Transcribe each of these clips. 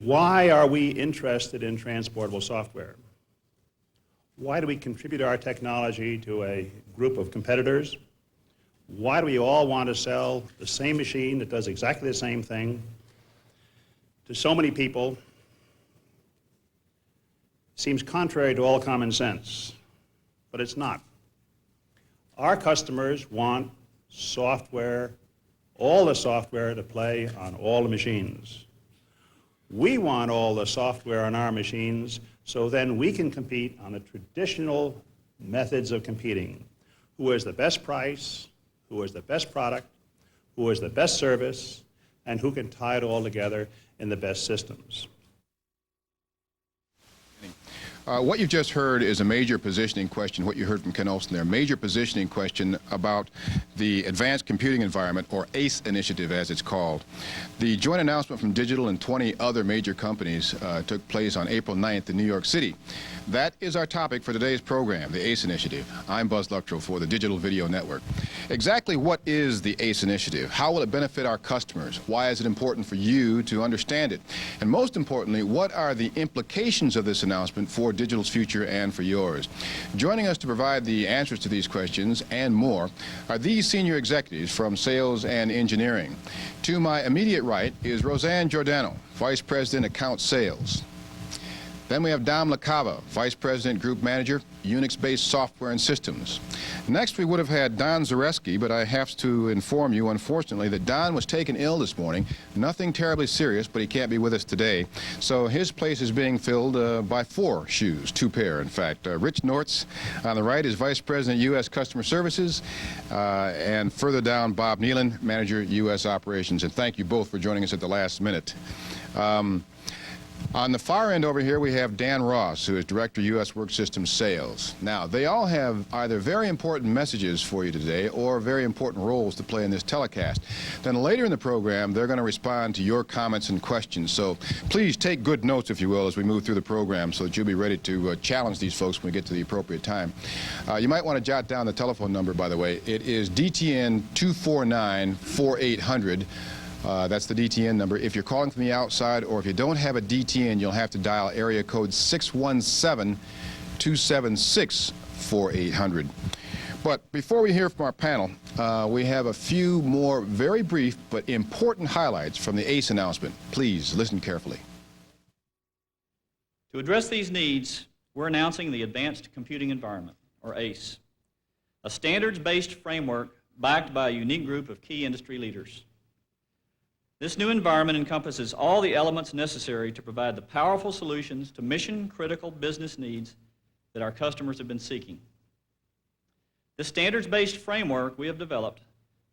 Why are we interested in transportable software? Why do we contribute our technology to a group of competitors? Why do we all want to sell the same machine that does exactly the same thing to so many people? Seems contrary to all common sense, but it's not. Our customers want software, all the software to play on all the machines. We want all the software on our machines so then we can compete on the traditional methods of competing. Who has the best price, who has the best product, who has the best service, and who can tie it all together in the best systems. What you've just heard is a major positioning question, what you heard from Ken Olson there, major positioning question about the Advanced Computing Environment, or ACE Initiative as it's called. The joint announcement from Digital and 20 other major companies took place on April 9th in New York City. That is our topic for today's program, the ACE Initiative. I'm Buzz Lucktrow for the Digital Video Network. Exactly what is the ACE Initiative? How will it benefit our customers? Why is it important for you to understand it? And most importantly, what are the implications of this announcement for Digital's future and for yours? Joining us to provide the answers to these questions and more are these senior executives from sales and engineering. To my immediate right is Roseanne Giordano, Vice President, Account Sales. Then we have Dom LaCava, Vice President, Group Manager, Unix-based Software and Systems. Next, we would have had Don Zareski, but I have to inform you, unfortunately, that Don was taken ill this morning. Nothing terribly serious, but he can't be with us today. So his place is being filled by 4 shoes, 2 pair, in fact. Rich Nortz on the right is Vice President, U.S. Customer Services, and further down, Bob Nealon, Manager, U.S. Operations. And thank you both for joining us at the last minute. On the far end over here, we have Dan Ross, who is Director, U.S. Work Systems Sales. Now, they all have either very important messages for you today or very important roles to play in this telecast. Then later in the program, they're going to respond to your comments and questions. So please take good notes, if you will, as we move through the program so that you'll be ready to challenge these folks when we get to the appropriate time. You might want to jot down the telephone number, by the way. It is DTN 249-4800. That's the DTN number. If you're calling from the outside or if you don't have a DTN, you'll have to dial area code 617-276-4800. But before we hear from our panel, we have a few more very brief but important highlights from the ACE announcement. Please listen carefully. To address these needs, we're announcing the Advanced Computing Environment, or ACE, a standards-based framework backed by a unique group of key industry leaders. This new environment encompasses all the elements necessary to provide the powerful solutions to mission-critical business needs that our customers have been seeking. This standards-based framework we have developed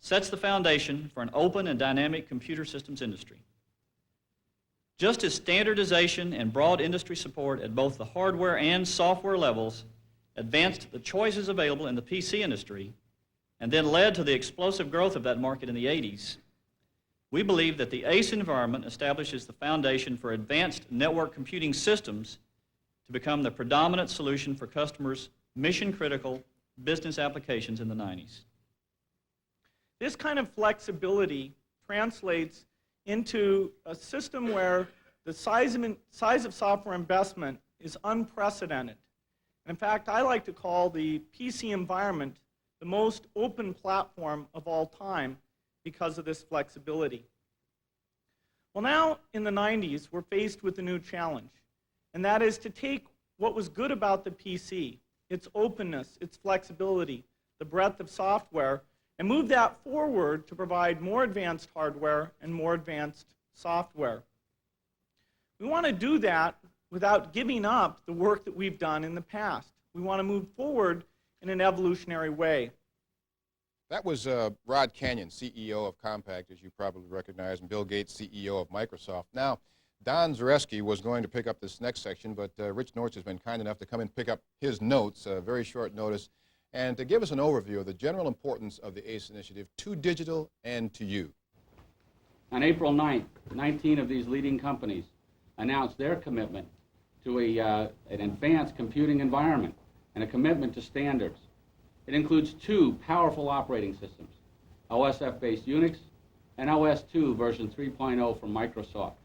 sets the foundation for an open and dynamic computer systems industry. Just as standardization and broad industry support at both the hardware and software levels advanced the choices available in the PC industry and then led to the explosive growth of that market in the 80s, we believe that the ACE environment establishes the foundation for advanced network computing systems to become the predominant solution for customers' mission-critical business applications in the 90s. This kind of flexibility translates into a system where the size of software investment is unprecedented. In fact, I like to call the PC environment the most open platform of all time because of this flexibility. Well, now in the 90s, we're faced with a new challenge, and that is to take what was good about the PC, its openness, its flexibility, the breadth of software, and move that forward to provide more advanced hardware and more advanced software. We want to do that without giving up the work that we've done in the past. We want to move forward in an evolutionary way. That was Rod Canyon, CEO of Compaq, as you probably recognize, and Bill Gates, CEO of Microsoft. Now, Don Zareski was going to pick up this next section, but Rich Nortz has been kind enough to come and pick up his notes, very short notice, and to give us an overview of the general importance of the ACE Initiative to digital and to you. On April 9th, 19 of these leading companies announced their commitment to an advanced computing environment and a commitment to standards. It includes 2 powerful operating systems, OSF-based Unix and OS/2 version 3.0 from Microsoft.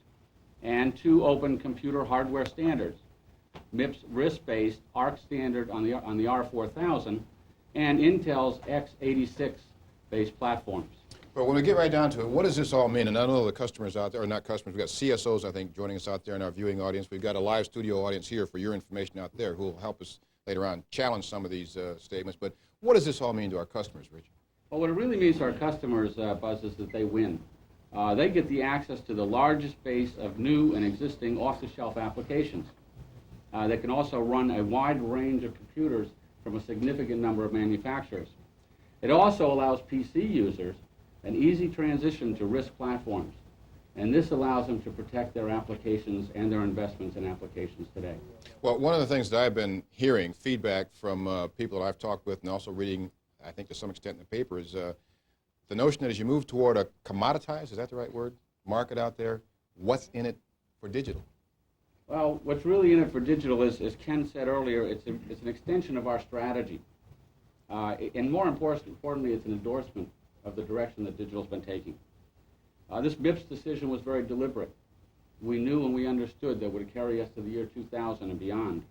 and 2 open computer hardware standards, MIPS RISC-based ARC standard on the R4000 and Intel's x86-based platforms. But when we get right down to it, what does this all mean? And I know the customers out there, or not customers, we've got CSOs, I think, joining us out there in our viewing audience. We've got a live studio audience here for your information out there who will help us later on challenge some of these statements. But what does this all mean to our customers, Richard? Well, what it really means to our customers, Buzz, is that they win. They get the access to the largest base of new and existing off-the-shelf applications. They can also run a wide range of computers from a significant number of manufacturers. It also allows PC users an easy transition to RISC platforms, and this allows them to protect their applications and their investments in applications today. Well, one of the things that I've been hearing, feedback from people that I've talked with and also reading, I think to some extent in the paper, is the notion that as you move toward a commoditized, is that the right word, market out there, what's in it for digital? Well, what's really in it for digital is, as Ken said earlier, it's an extension of our strategy. And more importantly, it's an endorsement of the direction that digital's been taking. This MIPS decision was very deliberate. We knew and we understood that it would carry us to the year 2000 and beyond.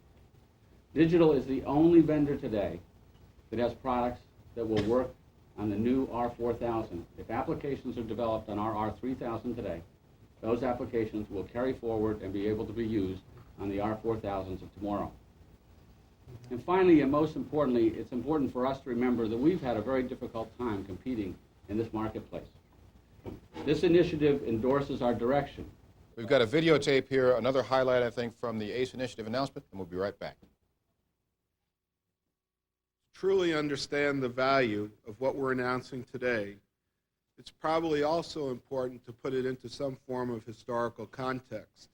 Digital is the only vendor today that has products that will work on the new R4000. If applications are developed on our R3000 today, those applications will carry forward and be able to be used on the R4000s of tomorrow. And finally, and most importantly, it's important for us to remember that we've had a very difficult time competing in this marketplace. This initiative endorses our direction. We've got a videotape here, another highlight, I think, from the ACE Initiative announcement, and we'll be right back. Truly understand the value of what we're announcing today, it's probably also important to put it into some form of historical context.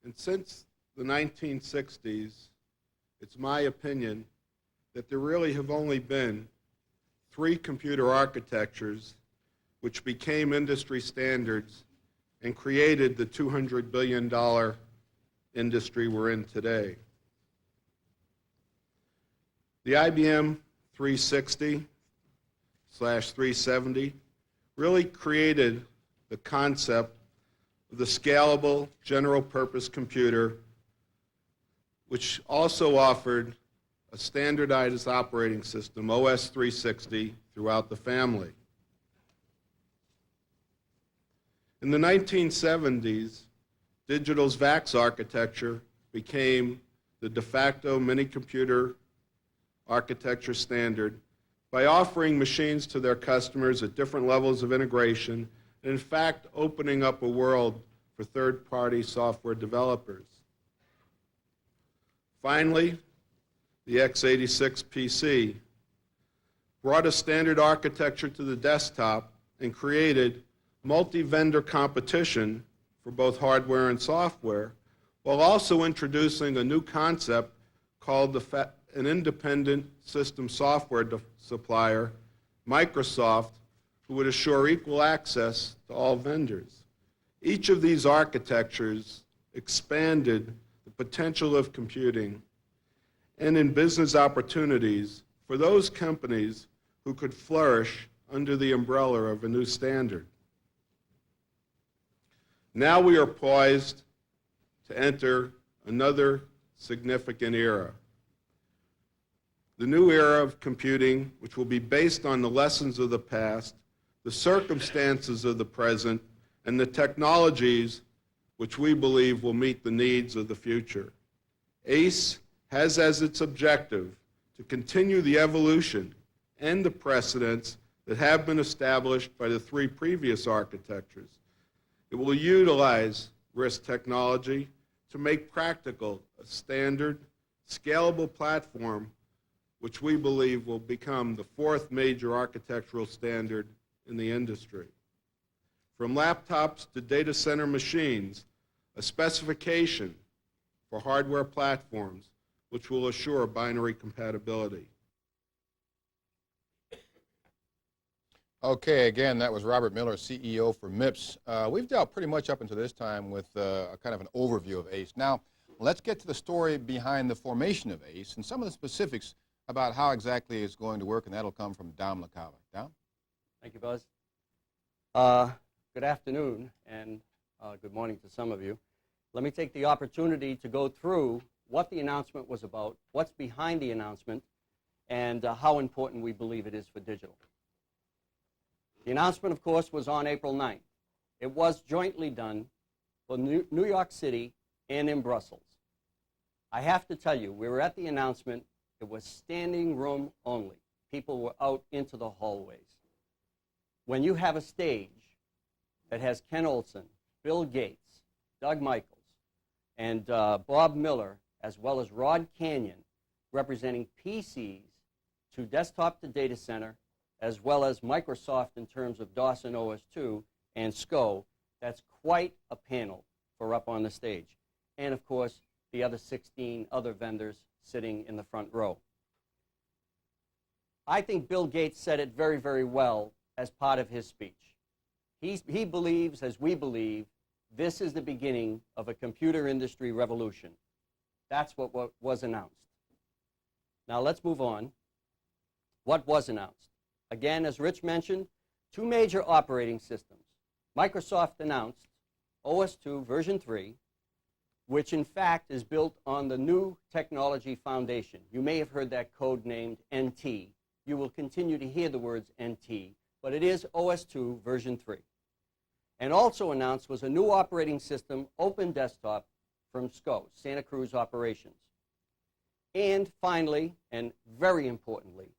And since the 1960s, it's my opinion that there really have only been 3 computer architectures which became industry standards and created the $200 billion industry we're in today. The IBM 360/370 really created the concept of the scalable general purpose computer, which also offered a standardized operating system, OS 360, throughout the family. In the 1970s, Digital's VAX architecture became the de facto mini-computer architecture standard by offering machines to their customers at different levels of integration, and in fact opening up a world for third-party software developers. Finally, the x86 PC brought a standard architecture to the desktop and created multi-vendor competition for both hardware and software, while also introducing a new concept called an independent system software supplier, Microsoft, who would assure equal access to all vendors. Each of these architectures expanded the potential of computing and in business opportunities for those companies who could flourish under the umbrella of a new standard. Now we are poised to enter another significant era. The new era of computing, which will be based on the lessons of the past, the circumstances of the present, and the technologies which we believe will meet the needs of the future. ACE has as its objective to continue the evolution and the precedents that have been established by the 3 previous architectures. It will utilize RISC technology to make practical a standard, scalable platform which we believe will become the 4th major architectural standard in the industry. From laptops to data center machines, a specification for hardware platforms which will assure binary compatibility. Okay, again, that was Robert Miller, CEO for MIPS. We've dealt pretty much up until this time with a kind of an overview of ACE. Now, let's get to the story behind the formation of ACE and some of the specifics about how exactly it's going to work, and that'll come from Dom LaCava. Dom? Thank you, Buzz. Good afternoon, and Good morning to some of you. Let me take the opportunity to go through what the announcement was about, what's behind the announcement, and how important we believe it is for digital. The announcement, of course, was on April 9th. It was jointly done for New York City and in Brussels. I have to tell you, we were at the announcement. It was standing room only. People were out into the hallways. When you have a stage that has Ken Olsen, Bill Gates, Doug Michaels, and Bob Miller, as well as Rod Canyon, representing PCs to desktop to data center, as well as Microsoft in terms of DOS and OS2, and SCO, that's quite a panel for up on the stage. And of course, the other 16 other vendors sitting in the front row. I think Bill Gates said it very, very well as part of his speech. He believes, as we believe, this is the beginning of a computer industry revolution. That's what was announced. Now let's move on. What was announced? Again, as Rich mentioned, 2 major operating systems. Microsoft announced OS2 version 3, which in fact is built on the new technology foundation. You may have heard that code named NT. You will continue to hear the words NT, but it is OS2 version 3. And also announced was a new operating system, Open Desktop, from SCO, Santa Cruz Operations. And finally, and very importantly,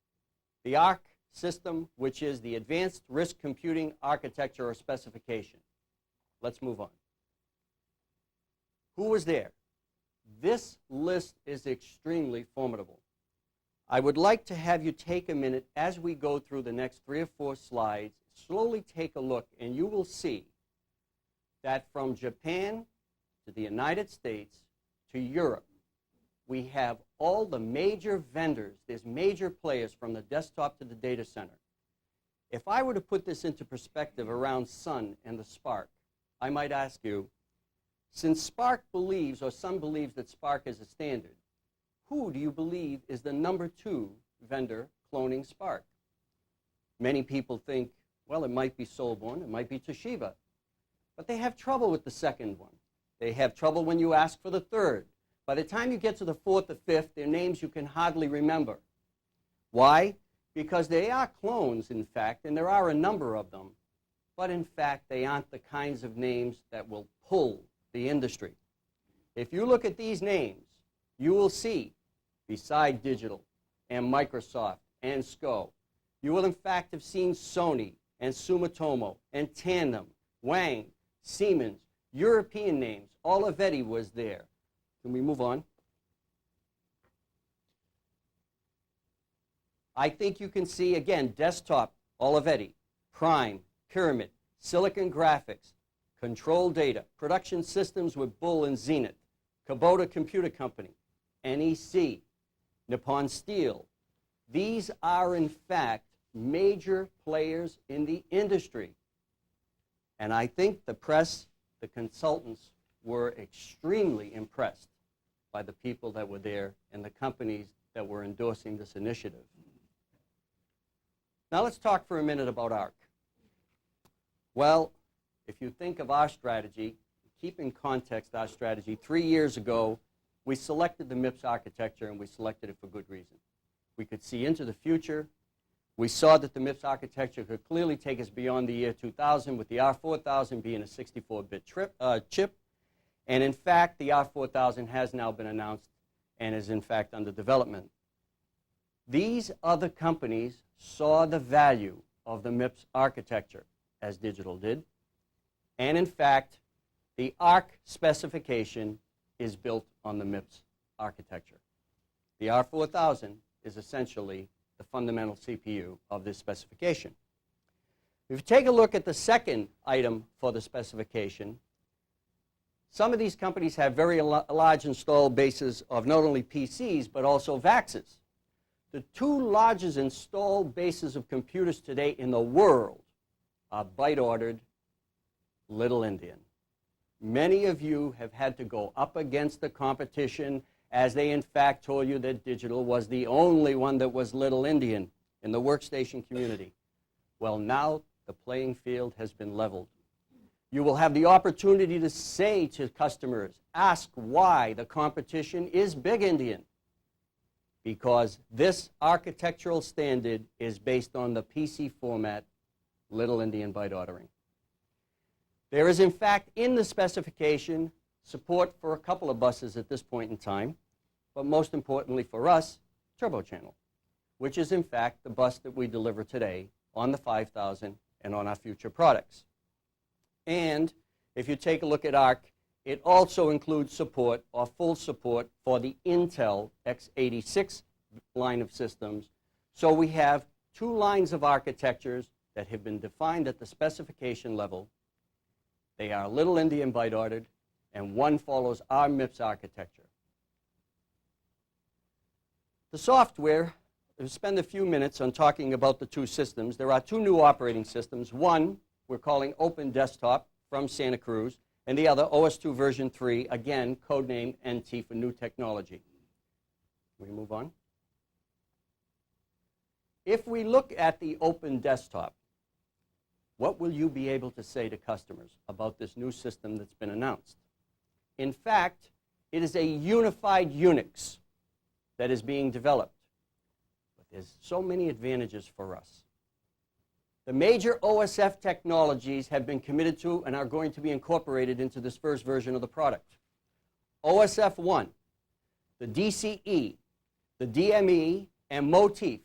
the ARC system, which is the Advanced Risk Computing Architecture or Specification. Let's move on. Who was there? This list is extremely formidable. I would like to have you take a minute as we go through the next 3 or 4 slides, slowly take a look, and you will see that from Japan to the United States to Europe, we have all the major vendors, there's major players from the desktop to the data center. If I were to put this into perspective around Sun and the Spark, I might ask you, since Spark believes, or Sun believes that Spark is a standard, who do you believe is the number 2 vendor cloning Spark? Many people think, well, it might be Solborn, it might be Toshiba. But they have trouble with the second one. They have trouble when you ask for the third. By the time you get to the 4th or 5th, they're names you can hardly remember. Why? Because they are clones, in fact, and there are a number of them. But in fact, they aren't the kinds of names that will pull the industry. If you look at these names, you will see, beside Digital and Microsoft and SCO, you will in fact have seen Sony and Sumitomo and Tandem, Wang, Siemens, European names. Olivetti was there. Can we move on? I think you can see, again, desktop, Olivetti, Prime, Pyramid, Silicon Graphics, Control Data, Production Systems with Bull and Zenith, Kubota Computer Company, NEC, Nippon Steel. These are, in fact, major players in the industry. And I think the press, the consultants, were extremely impressed by the people that were there and the companies that were endorsing this initiative. Now let's talk for a minute about ARC. Well, if you think of our strategy, keep in context our strategy, 3 years ago, we selected the MIPS architecture, and we selected it for good reason. We could see into the future. We saw that the MIPS architecture could clearly take us beyond the year 2000, with the R4000 being a 64-bit chip. And in fact, the R4000 has now been announced and is in fact under development. These other companies saw the value of the MIPS architecture, as Digital did. And in fact, the ARC specification is built on the MIPS architecture. The R4000 is essentially the fundamental CPU of this specification. If you take a look at the second item for the specification, some of these companies have very large installed bases of not only PCs, but also VAXs. The 2 largest installed bases of computers today in the world are byte-ordered Little Indian. Many of you have had to go up against the competition, as they in fact told you that Digital was the only one that was Little Indian in the workstation community. Well, now the playing field has been leveled. You will have the opportunity to say to customers, ask why the competition is Big Indian. Because this architectural standard is based on the PC format, Little Indian byte ordering. There is, in fact, in the specification, support for a couple of buses at this point in time, but most importantly for us, turbo channel, which is, in fact, the bus that we deliver today on the 5000 and on our future products. And if you take a look at ARC, it also includes support, or full support, for the Intel x86 line of systems. So we have two lines of architectures that have been defined at the specification level. They are Little Indian byte ordered, and one follows our MIPS architecture. The software, we'll spend a few minutes on talking about the two systems. There are two new operating systems. One we're calling Open Desktop from Santa Cruz, and the other OS2 version 3, again, codenamed NT for New Technology. Can we move on? If we look at the Open Desktop, what will you be able to say to customers about this new system that's been announced? In fact, it is a unified Unix that is being developed. But there's so many advantages for us. The major OSF technologies have been committed to and are going to be incorporated into this first version of the product. OSF 1, the DCE, the DME, and Motif.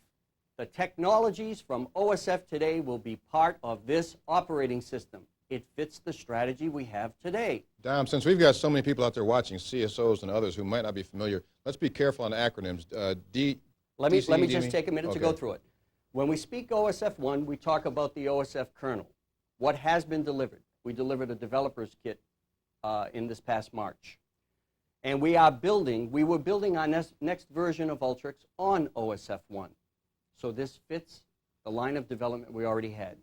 The technologies from OSF today will be part of this operating system. It fits the strategy we have today. Dom, since we've got so many people out there watching, CSOs and others who might not be familiar, let's be careful on acronyms. Let me just take a minute to go through it. When we speak OSF 1, we talk about the OSF kernel. What has been delivered? We delivered a developer's kit in this past March. And we were building our next version of Ultrix on OSF 1. So this fits the line of development we already had.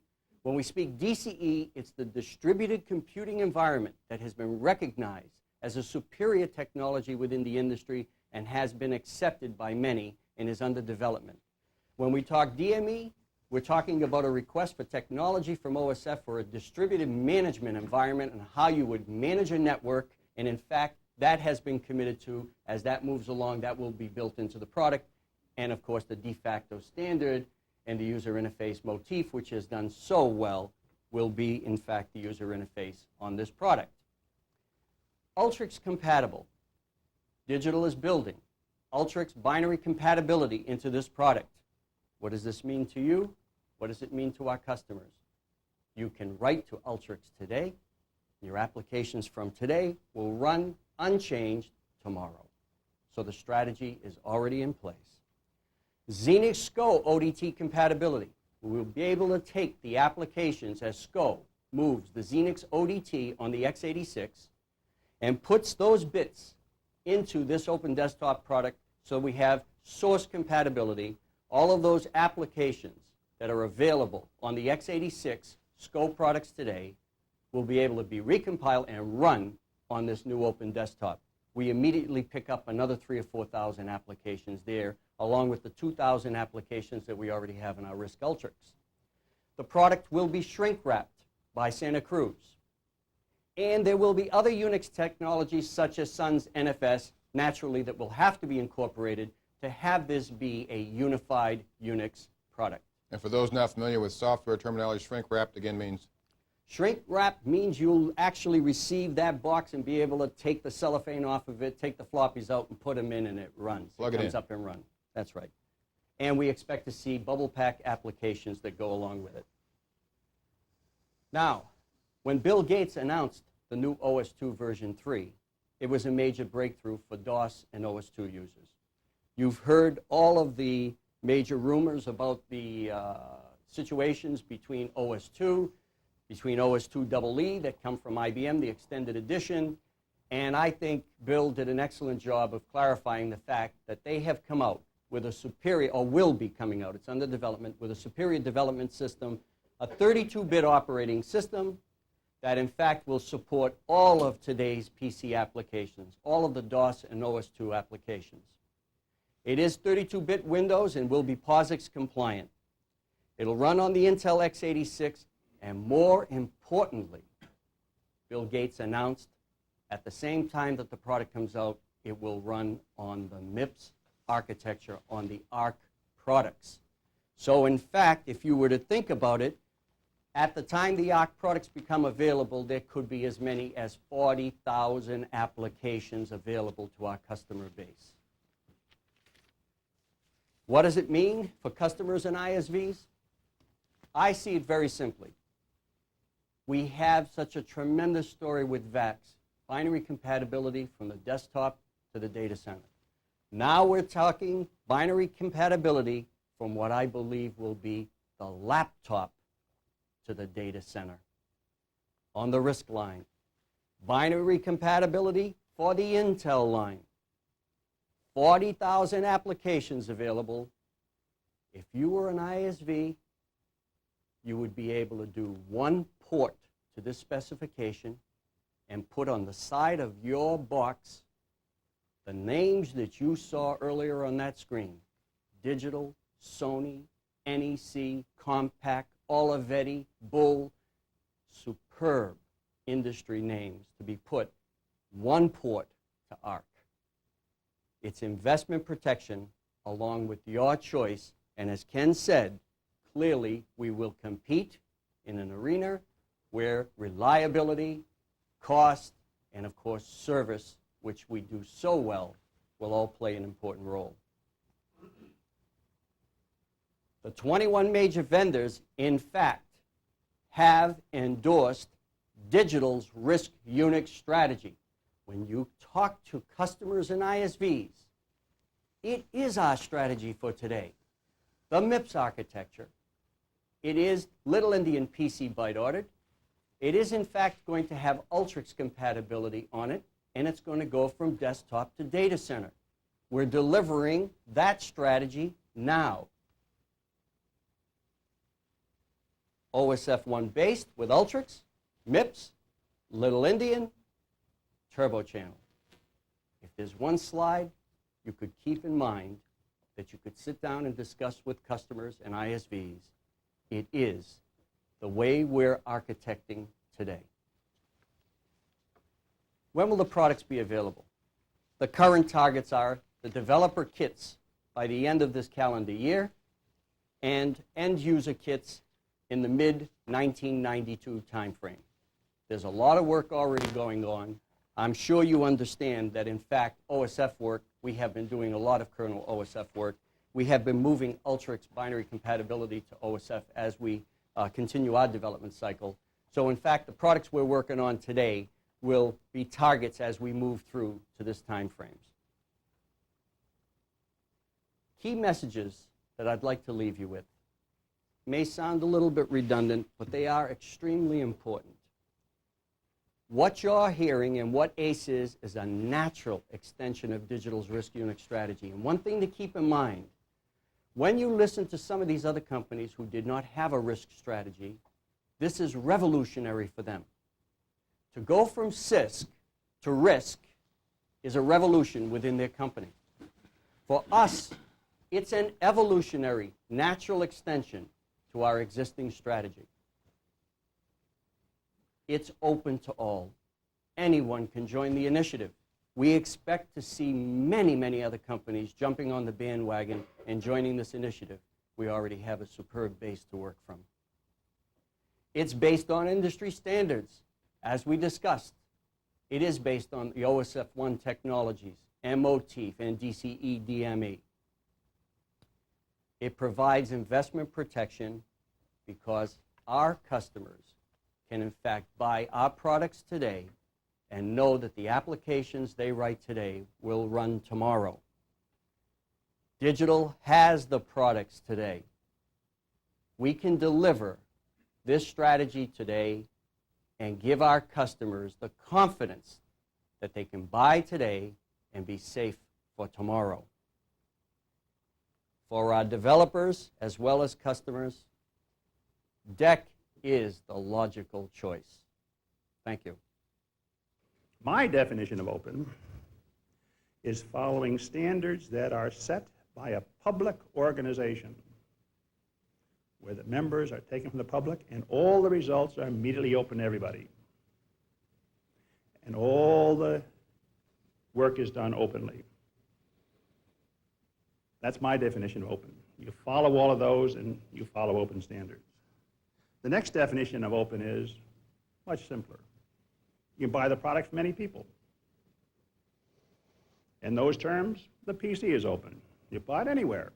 When we speak DCE, it's the distributed computing environment that has been recognized as a superior technology within the industry and has been accepted by many and is under development. When we talk DME, we're talking about a request for technology from OSF for a distributed management environment and how you would manage a network. And in fact, that has been committed to. As that moves along, that will be built into the product. And of course, the de facto standard and the user interface Motif, which has done so well, will be, in fact, the user interface on this product. Ultrix compatible. Digital is building Ultrix binary compatibility into this product. What does this mean to you? What does it mean to our customers? You can write to Ultrix today. Your applications from today will run unchanged tomorrow. So the strategy is already in place. Xenix SCO ODT compatibility. We will be able to take the applications as SCO moves the Xenix ODT on the x86 and puts those bits into this Open Desktop product so we have source compatibility. All of those applications that are available on the x86 SCO products today will be able to be recompiled and run on this new Open Desktop. We immediately pick up another 3,000 or 4,000 applications there, along with the 2,000 applications that we already have in our RISC Ultrix. The product will be shrink-wrapped by Santa Cruz. And there will be other Unix technologies such as Sun's NFS, naturally, that will have to be incorporated to have this be a unified Unix product. And for those not familiar with software terminology, shrink-wrapped again means? Shrink-wrap means you'll actually receive that box and be able to take the cellophane off of it, take the floppies out, and put them in, and it runs. Plug it comes in. Up and run. That's right. And we expect to see bubble pack applications that go along with it. Now, when Bill Gates announced the new OS2 version 3, it was a major breakthrough for DOS and OS2 users. You've heard all of the major rumors about the situations between OS2, between OS2 EE that come from IBM, the extended edition, and I think Bill did an excellent job of clarifying the fact that they have come out with a superior, or will be coming out, it's under development, with a superior development system, a 32-bit operating system that in fact will support all of today's PC applications, all of the DOS and OS2 applications. It is 32-bit Windows and will be POSIX compliant. It'll run on the Intel x86, and more importantly, Bill Gates announced at the same time that the product comes out, it will run on the MIPS architecture, on the ARC products. So in fact, if you were to think about it, at the time the ARC products become available, there could be as many as 40,000 applications available to our customer base. What does it mean for customers and ISVs? I see it very simply. We have such a tremendous story with VAX, binary compatibility from the desktop to the data center. Now we're talking binary compatibility from what I believe will be the laptop to the data center on the RISC line. Binary compatibility for the Intel line. 40,000 applications available. If you were an ISV, you would be able to do one port to this specification and put on the side of your box the names that you saw earlier on that screen. Digital, Sony, NEC, Compaq, Olivetti, Bull, superb industry names to be put one port to ARC. It's investment protection along with your choice, and as Ken said, clearly we will compete in an arena where reliability, cost, and of course service, which we do so well, will all play an important role. The 21 major vendors, in fact, have endorsed Digital's RISC Unix strategy. When you talk to customers and ISVs, it is our strategy for today. The MIPS architecture. It is Little Endian PC byte ordered. It is, in fact, going to have Ultrix compatibility on it, and it's going to go from desktop to data center. We're delivering that strategy now. OSF1 based with Ultrix, MIPS, Little Endian, Turbo Channel. If there's one slide you could keep in mind that you could sit down and discuss with customers and ISVs, it is the way we're architecting today. When will the products be available? The current targets are the developer kits by the end of this calendar year and end user kits in the mid-1992 timeframe. There's a lot of work already going on. I'm sure you understand that, in fact, OSF work, we have been doing a lot of kernel OSF work. We have been moving Ultrix binary compatibility to OSF as we continue our development cycle. So, in fact, the products we're working on today will be targets as we move through to this time frames. Key messages that I'd like to leave you with may sound a little bit redundant, but they are extremely important. What you're hearing and what ACE is a natural extension of Digital's RISC Unix strategy. And one thing to keep in mind, when you listen to some of these other companies who did not have a RISC strategy, this is revolutionary for them. To go from CISC to RISC is a revolution within their company. For us, it's an evolutionary, natural extension to our existing strategy. It's open to all. Anyone can join the initiative. We expect to see many, many other companies jumping on the bandwagon and joining this initiative. We already have a superb base to work from. It's based on industry standards. As we discussed, it is based on the OSF1 technologies, MOTIF, and DCE DME. It provides investment protection because our customers can, in fact, buy our products today and know that the applications they write today will run tomorrow. Digital has the products today. We can deliver this strategy today and give our customers the confidence that they can buy today and be safe for tomorrow. For our developers as well as customers, DEC is the logical choice. Thank you. My definition of open is following standards that are set by a public organization where the members are taken from the public and all the results are immediately open to everybody. and all the work is done openly. That's my definition of open. You follow all of those and you follow open standards. The next definition of open is much simpler. You buy the product from many people. In those terms, the PC is open. You buy it anywhere.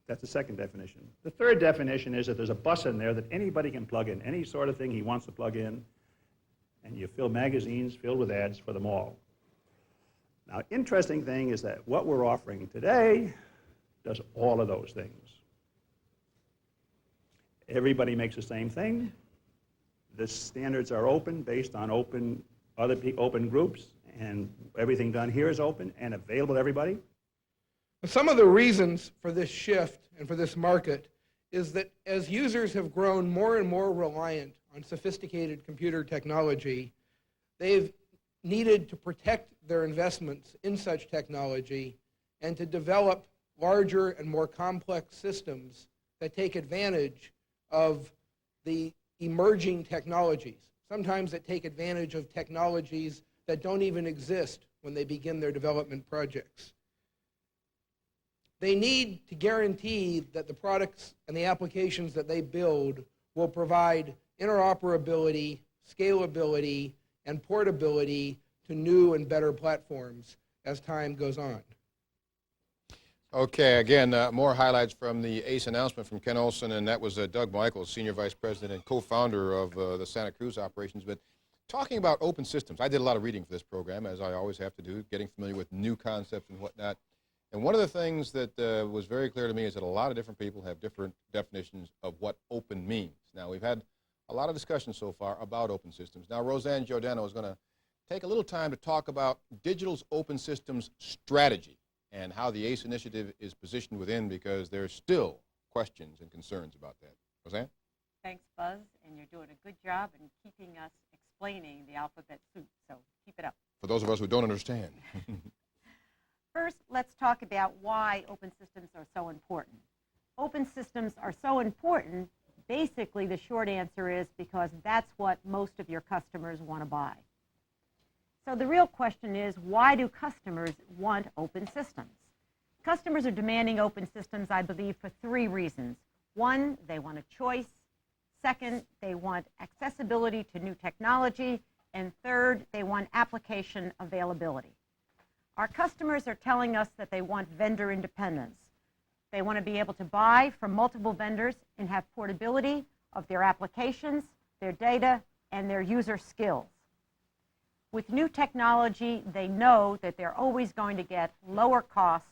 That's the second definition. The third definition is that there's a bus in there that anybody can plug in, any sort of thing he wants to plug in, and you fill magazines filled with ads for them all. Now, interesting thing is that what we're offering today does all of those things. Everybody makes the same thing. The standards are open based on open groups, and everything done here is open and available to everybody. Some of the reasons for this shift and for this market is that as users have grown more and more reliant on sophisticated computer technology, they've needed to protect their investments in such technology and to develop larger and more complex systems that take advantage of the emerging technologies. Sometimes that take advantage of technologies that don't even exist when they begin their development projects. They need to guarantee that the products and the applications that they build will provide interoperability, scalability, and portability to new and better platforms as time goes on. Okay, again, more highlights from the ACE announcement from Ken Olson, and that was Doug Michaels, Senior Vice President and co-founder of the Santa Cruz operations. But talking about open systems, I did a lot of reading for this program, as I always have to do, getting familiar with new concepts and whatnot. And one of the things that was very clear to me is that a lot of different people have different definitions of what open means. Now, we've had a lot of discussion so far about open systems. Now, Roseanne Giordano is going to take a little time to talk about digital's open systems strategy and how the ACE initiative is positioned within, because there's still questions and concerns about that. Roseanne? Thanks, Buzz, and you're doing a good job in keeping us explaining the alphabet soup, so keep it up. For those of us who don't understand. First, let's talk about why open systems are so important. Open systems are so important, basically the short answer is because that's what most of your customers want to buy. So the real question is, why do customers want open systems? Customers are demanding open systems, I believe, for three reasons. One, they want a choice. Second, they want accessibility to new technology. And third, they want application availability. Our customers are telling us that they want vendor independence. They want to be able to buy from multiple vendors and have portability of their applications, their data, and their user skills. With new technology, they know that they're always going to get lower cost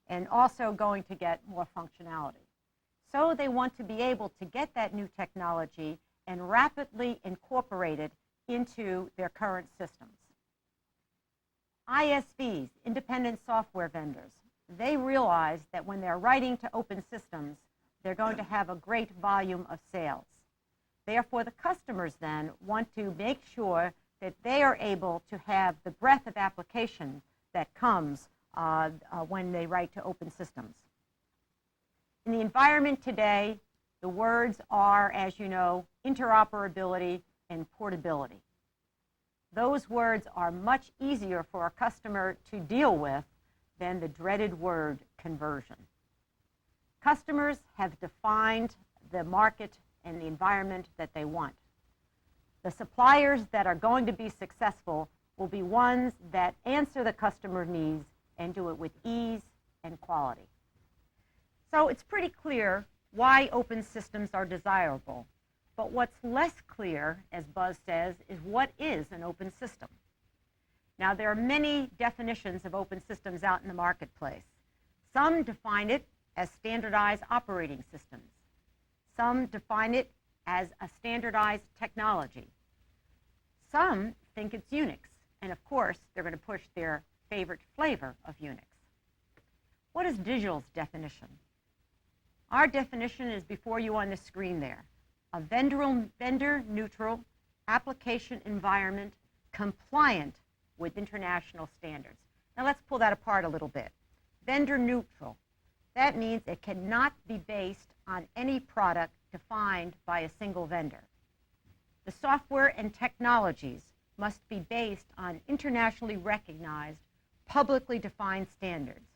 and also going to get more functionality. So they want to be able to get that new technology and rapidly incorporate it into their current systems. ISVs, independent software vendors, they realize that when they're writing to open systems, they're going to have a great volume of sales. Therefore, the customers then want to make sure that they are able to have the breadth of application that comes when they write to open systems. In the environment today, the words are, as you know, interoperability and portability. Those words are much easier for a customer to deal with than the dreaded word conversion. Customers have defined the market and the environment that they want. The suppliers that are going to be successful will be ones that answer the customer needs and do it with ease and quality. So it's pretty clear why open systems are desirable. But what's less clear, as Buzz says, is what is an open system. Now, there are many definitions of open systems out in the marketplace. Some define it as standardized operating systems. Some define it as a standardized technology. Some think it's Unix, and of course, they're going to push their favorite flavor of Unix. What is digital's definition? Our definition is before you on the screen there. A vendor-neutral application environment compliant with international standards. Now let's pull that apart a little bit. Vendor-neutral. That means it cannot be based on any product defined by a single vendor. The software and technologies must be based on internationally recognized, publicly defined standards.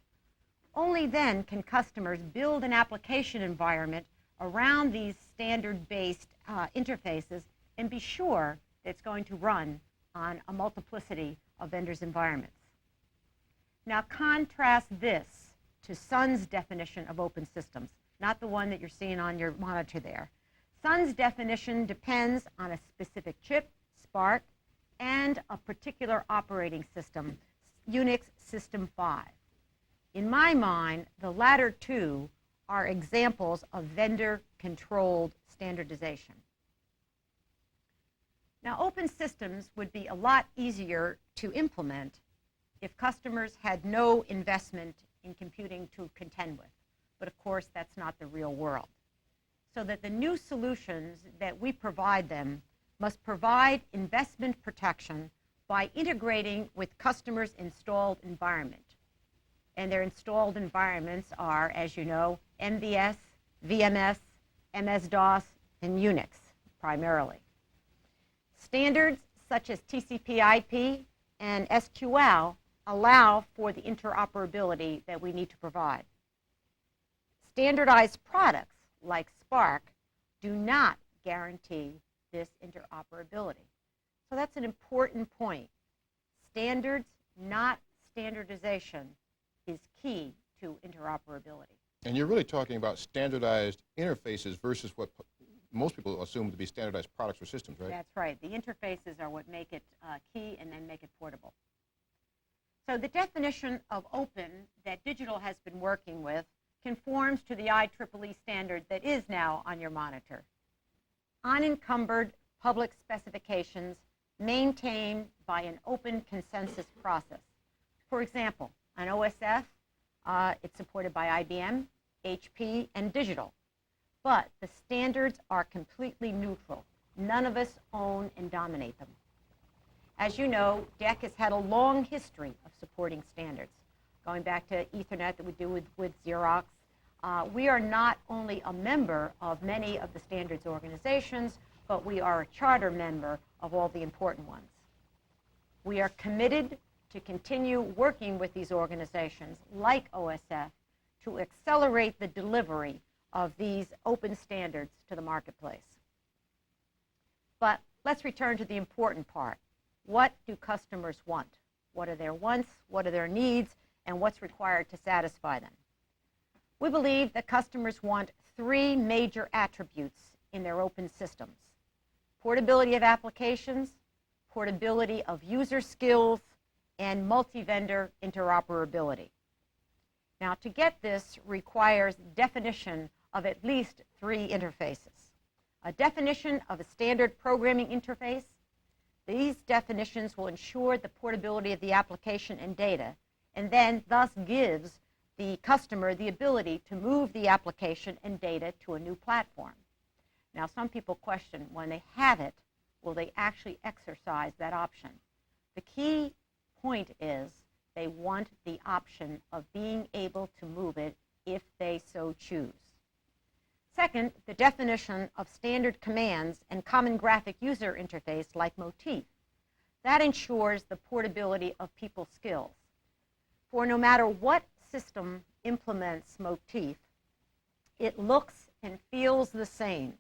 Only then can customers build an application environment around these standard-based interfaces and be sure that it's going to run on a multiplicity of vendors' environments. Now contrast this to Sun's definition of open systems, not the one that you're seeing on your monitor there. Sun's definition depends on a specific chip, SPARC, and a particular operating system, Unix System 5. In my mind, the latter two are examples of vendor-controlled standardization. Now, open systems would be a lot easier to implement if customers had no investment in computing to contend with. But of course, that's not the real world. So that the new solutions that we provide them must provide investment protection by integrating with customers' installed environment. And their installed environments are, as you know, MVS, VMS, MS-DOS, and Unix, primarily. Standards such as TCP/IP and SQL allow for the interoperability that we need to provide. Standardized products like SPARC do not guarantee this interoperability. So that's an important point. Standards, not standardization, is key to interoperability. And you're really talking about standardized interfaces versus what most people assume to be standardized products or systems, right? That's right. The interfaces are what make it key and then make it portable. So the definition of open that Digital has been working with conforms to the IEEE standard that is now on your monitor. Unencumbered public specifications maintained by an open consensus process. For example, on OSF, it's supported by IBM, HP, and Digital. But the standards are completely neutral. None of us own and dominate them. As you know, DEC has had a long history of supporting standards, going back to Ethernet that we do with Xerox. We are not only a member of many of the standards organizations, but we are a charter member of all the important ones. We are committed to continue working with these organizations like OSF to accelerate the delivery of these open standards to the marketplace. But let's return to the important part. What do customers want? What are their wants? What are their needs? And what's required to satisfy them? We believe that customers want three major attributes in their open systems: portability of applications, portability of user skills, and multi-vendor interoperability. Now, to get this requires definition of at least three interfaces. A definition of a standard programming interface. These definitions will ensure the portability of the application and data, and then thus gives the customer the ability to move the application and data to a new platform. Now, some people question, when they have it, will they actually exercise that option? The key point is they want the option of being able to move it if they so choose. Second, the definition of standard commands and common graphic user interface like Motif. That ensures the portability of people's skills. For no matter what system implements Motif, it looks and feels the same.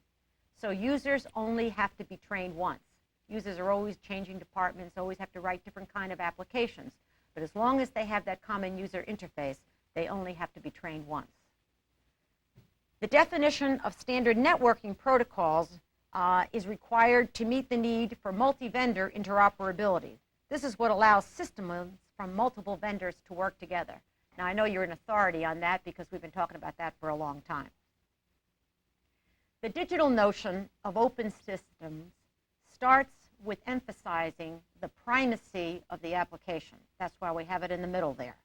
So users only have to be trained once. Users are always changing departments, always have to write different kind of applications. But as long as they have that common user interface, they only have to be trained once. The definition of standard networking protocols is required to meet the need for multi-vendor interoperability. This is what allows systems from multiple vendors to work together. Now, I know you're an authority on that because we've been talking about that for a long time. The Digital notion of open systems starts with emphasizing the primacy of the application. That's why we have it in the middle there.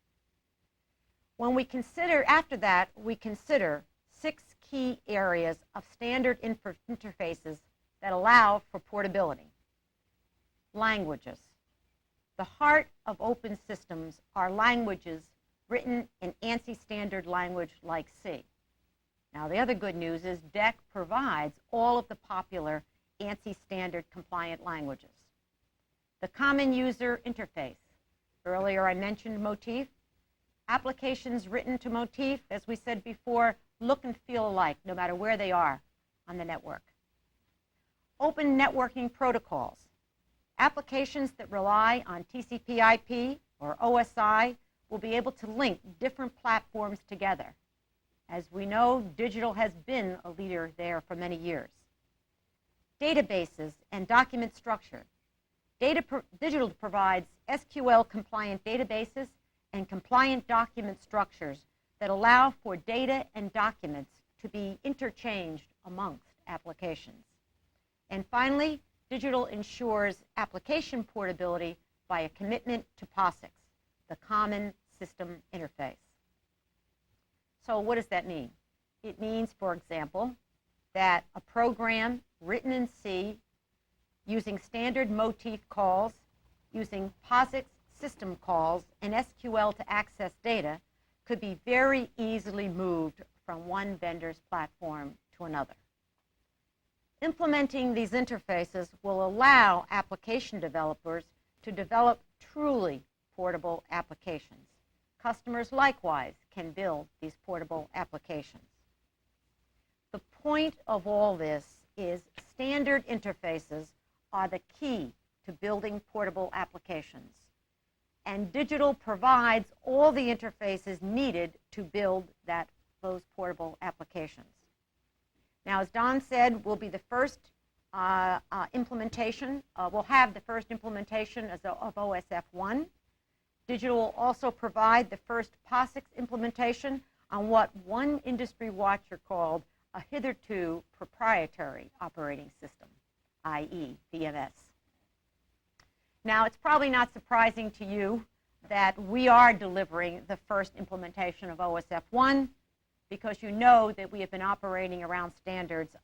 When we consider, after that, we consider 6 key areas of standard interfaces that allow for portability. Languages. The heart of open systems are languages written in ANSI standard language like C. Now, the other good news is DEC provides all of the popular ANSI standard compliant languages. The common user interface. Earlier I mentioned Motif. Applications written to Motif, as we said before, look and feel alike no matter where they are on the network. Open networking protocols. Applications that rely on TCP/IP or OSI will be able to link different platforms together. As we know, digital has been a leader there for many years. Databases and document structure. Digital provides SQL-compliant databases and compliant document structures that allow for data and documents to be interchanged amongst applications. And finally, digital ensures application portability by a commitment to POSIX, the Common System Interface. So what does that mean? It means, for example, that a program written in C using standard Motif calls, using POSIX system calls, and SQL to access data could be very easily moved from one vendor's platform to another. Implementing these interfaces will allow application developers to develop truly portable applications. Customers likewise can build these portable applications. The point of all this is standard interfaces are the key to building portable applications. And digital provides all the interfaces needed to build those portable applications. Now, as Don said, we'll be the first implementation. We'll have the first implementation of OSF1. Digital will also provide the first POSIX implementation on what one industry watcher called a hitherto proprietary operating system, i.e. VMS. Now, it's probably not surprising to you that we are delivering the first implementation of OSF1 because you know that we have been operating around standards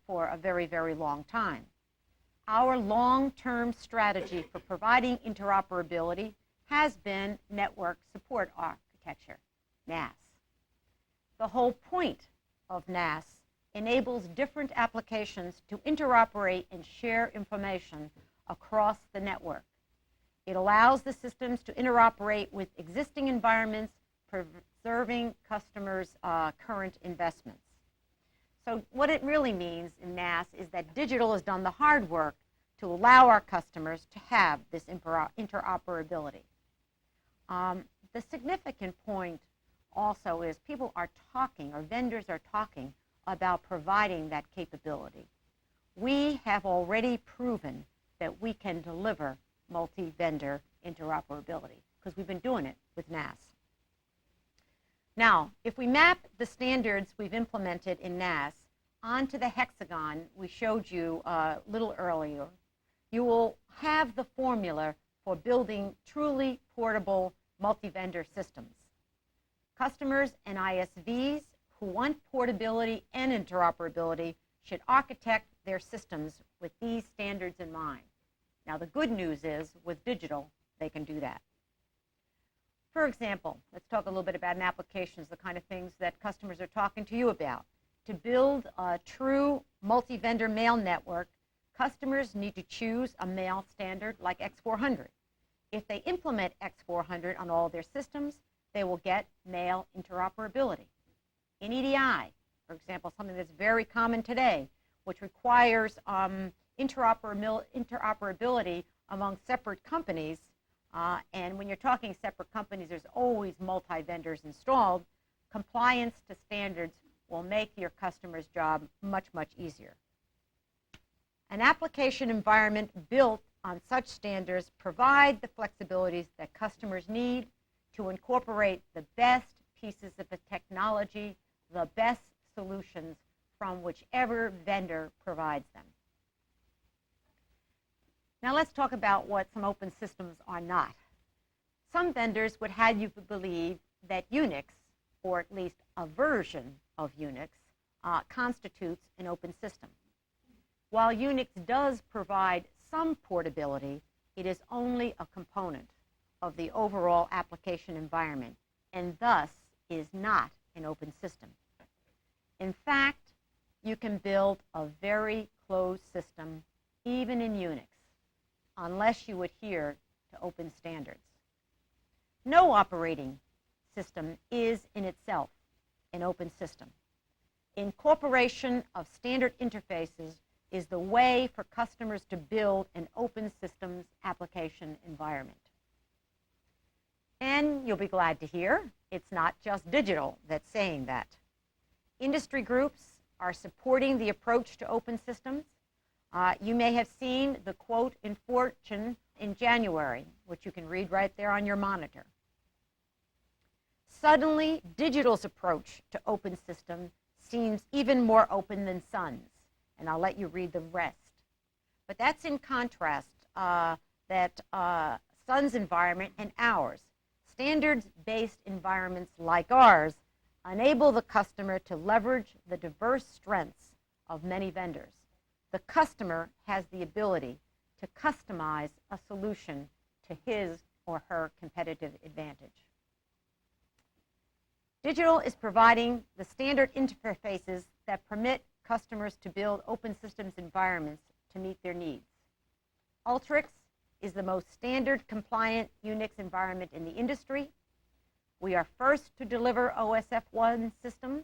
for a very, very long time. Our long-term strategy for providing interoperability has been Network Support Architecture, NAS. The whole point of NAS enables different applications to interoperate and share information across the network. It allows the systems to interoperate with existing environments, preserving customers' current investments. So what it really means in NAS is that digital has done the hard work to allow our customers to have this interoperability. The significant point also is people are talking, or vendors are talking, about providing that capability. We have already proven that we can deliver multi-vendor interoperability because we've been doing it with NAS. Now, if we map the standards we've implemented in NAS onto the hexagon we showed you a little earlier, you will have the formula for building truly portable multi-vendor systems. Customers and ISVs who want portability and interoperability should architect their systems with these standards in mind. Now, the good news is, with digital, they can do that. For example, let's talk a little bit about applications, the kind of things that customers are talking to you about. To build a true multi-vendor mail network, customers need to choose a mail standard like X400. If they implement X400 on all their systems, they will get mail interoperability. In EDI, for example, something that's very common today, which requires interoperability among separate companies, and when you're talking separate companies, there's always multi-vendors installed. Compliance to standards will make your customer's job much, much easier. An application environment built on such standards provide the flexibilities that customers need to incorporate the best pieces of the technology, the best solutions from whichever vendor provides them. Now let's talk about what some open systems are not. Some vendors would have you believe that Unix, or at least a version of Unix, constitutes an open system. While Unix does provide some portability, it is only a component of the overall application environment, and thus is not an open system. In fact, you can build a very closed system, even in Unix, unless you adhere to open standards. No operating system is in itself an open system. Incorporation of standard interfaces is the way for customers to build an open systems application environment. And you'll be glad to hear it's not just digital that's saying that. Industry groups are supporting the approach to open systems. You may have seen the quote in Fortune in January, which you can read right there on your monitor. Suddenly, digital's approach to open systems seems even more open than Sun's, and I'll let you read the rest. But that's in contrast that Sun's environment and ours. Standards-based environments like ours enable the customer to leverage the diverse strengths of many vendors. The customer has the ability to customize a solution to his or her competitive advantage. Digital is providing the standard interfaces that permit customers to build open systems environments to meet their needs. Ultrix is the most standard compliant Unix environment in the industry. We are first to deliver OSF1 systems,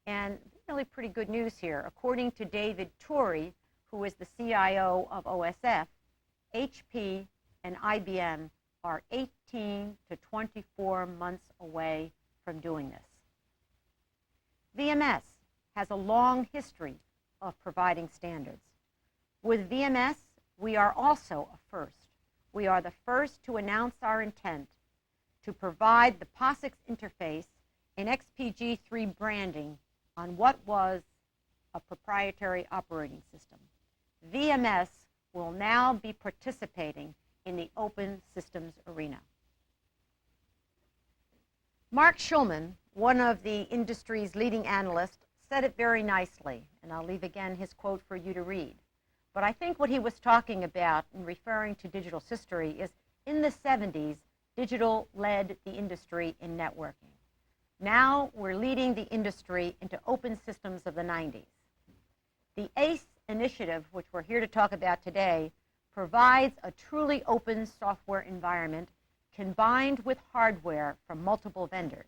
and really pretty good news here. According to David Torrey, who is the CIO of OSF, HP and IBM are 18 to 24 months away from doing this. VMS has a long history of providing standards. With VMS, we are also a first. We are the first to announce our intent to provide the POSIX interface and XPG3 branding on what was a proprietary operating system. VMS will now be participating in the open systems arena. Mark Schulman, one of the industry's leading analysts, said it very nicely, and I'll leave again his quote for you to read. But I think what he was talking about in referring to digital's history is in the 70s, digital led the industry in networking. Now we're leading the industry into open systems of the 90s. The ACE Initiative, which we're here to talk about today, provides a truly open software environment combined with hardware from multiple vendors.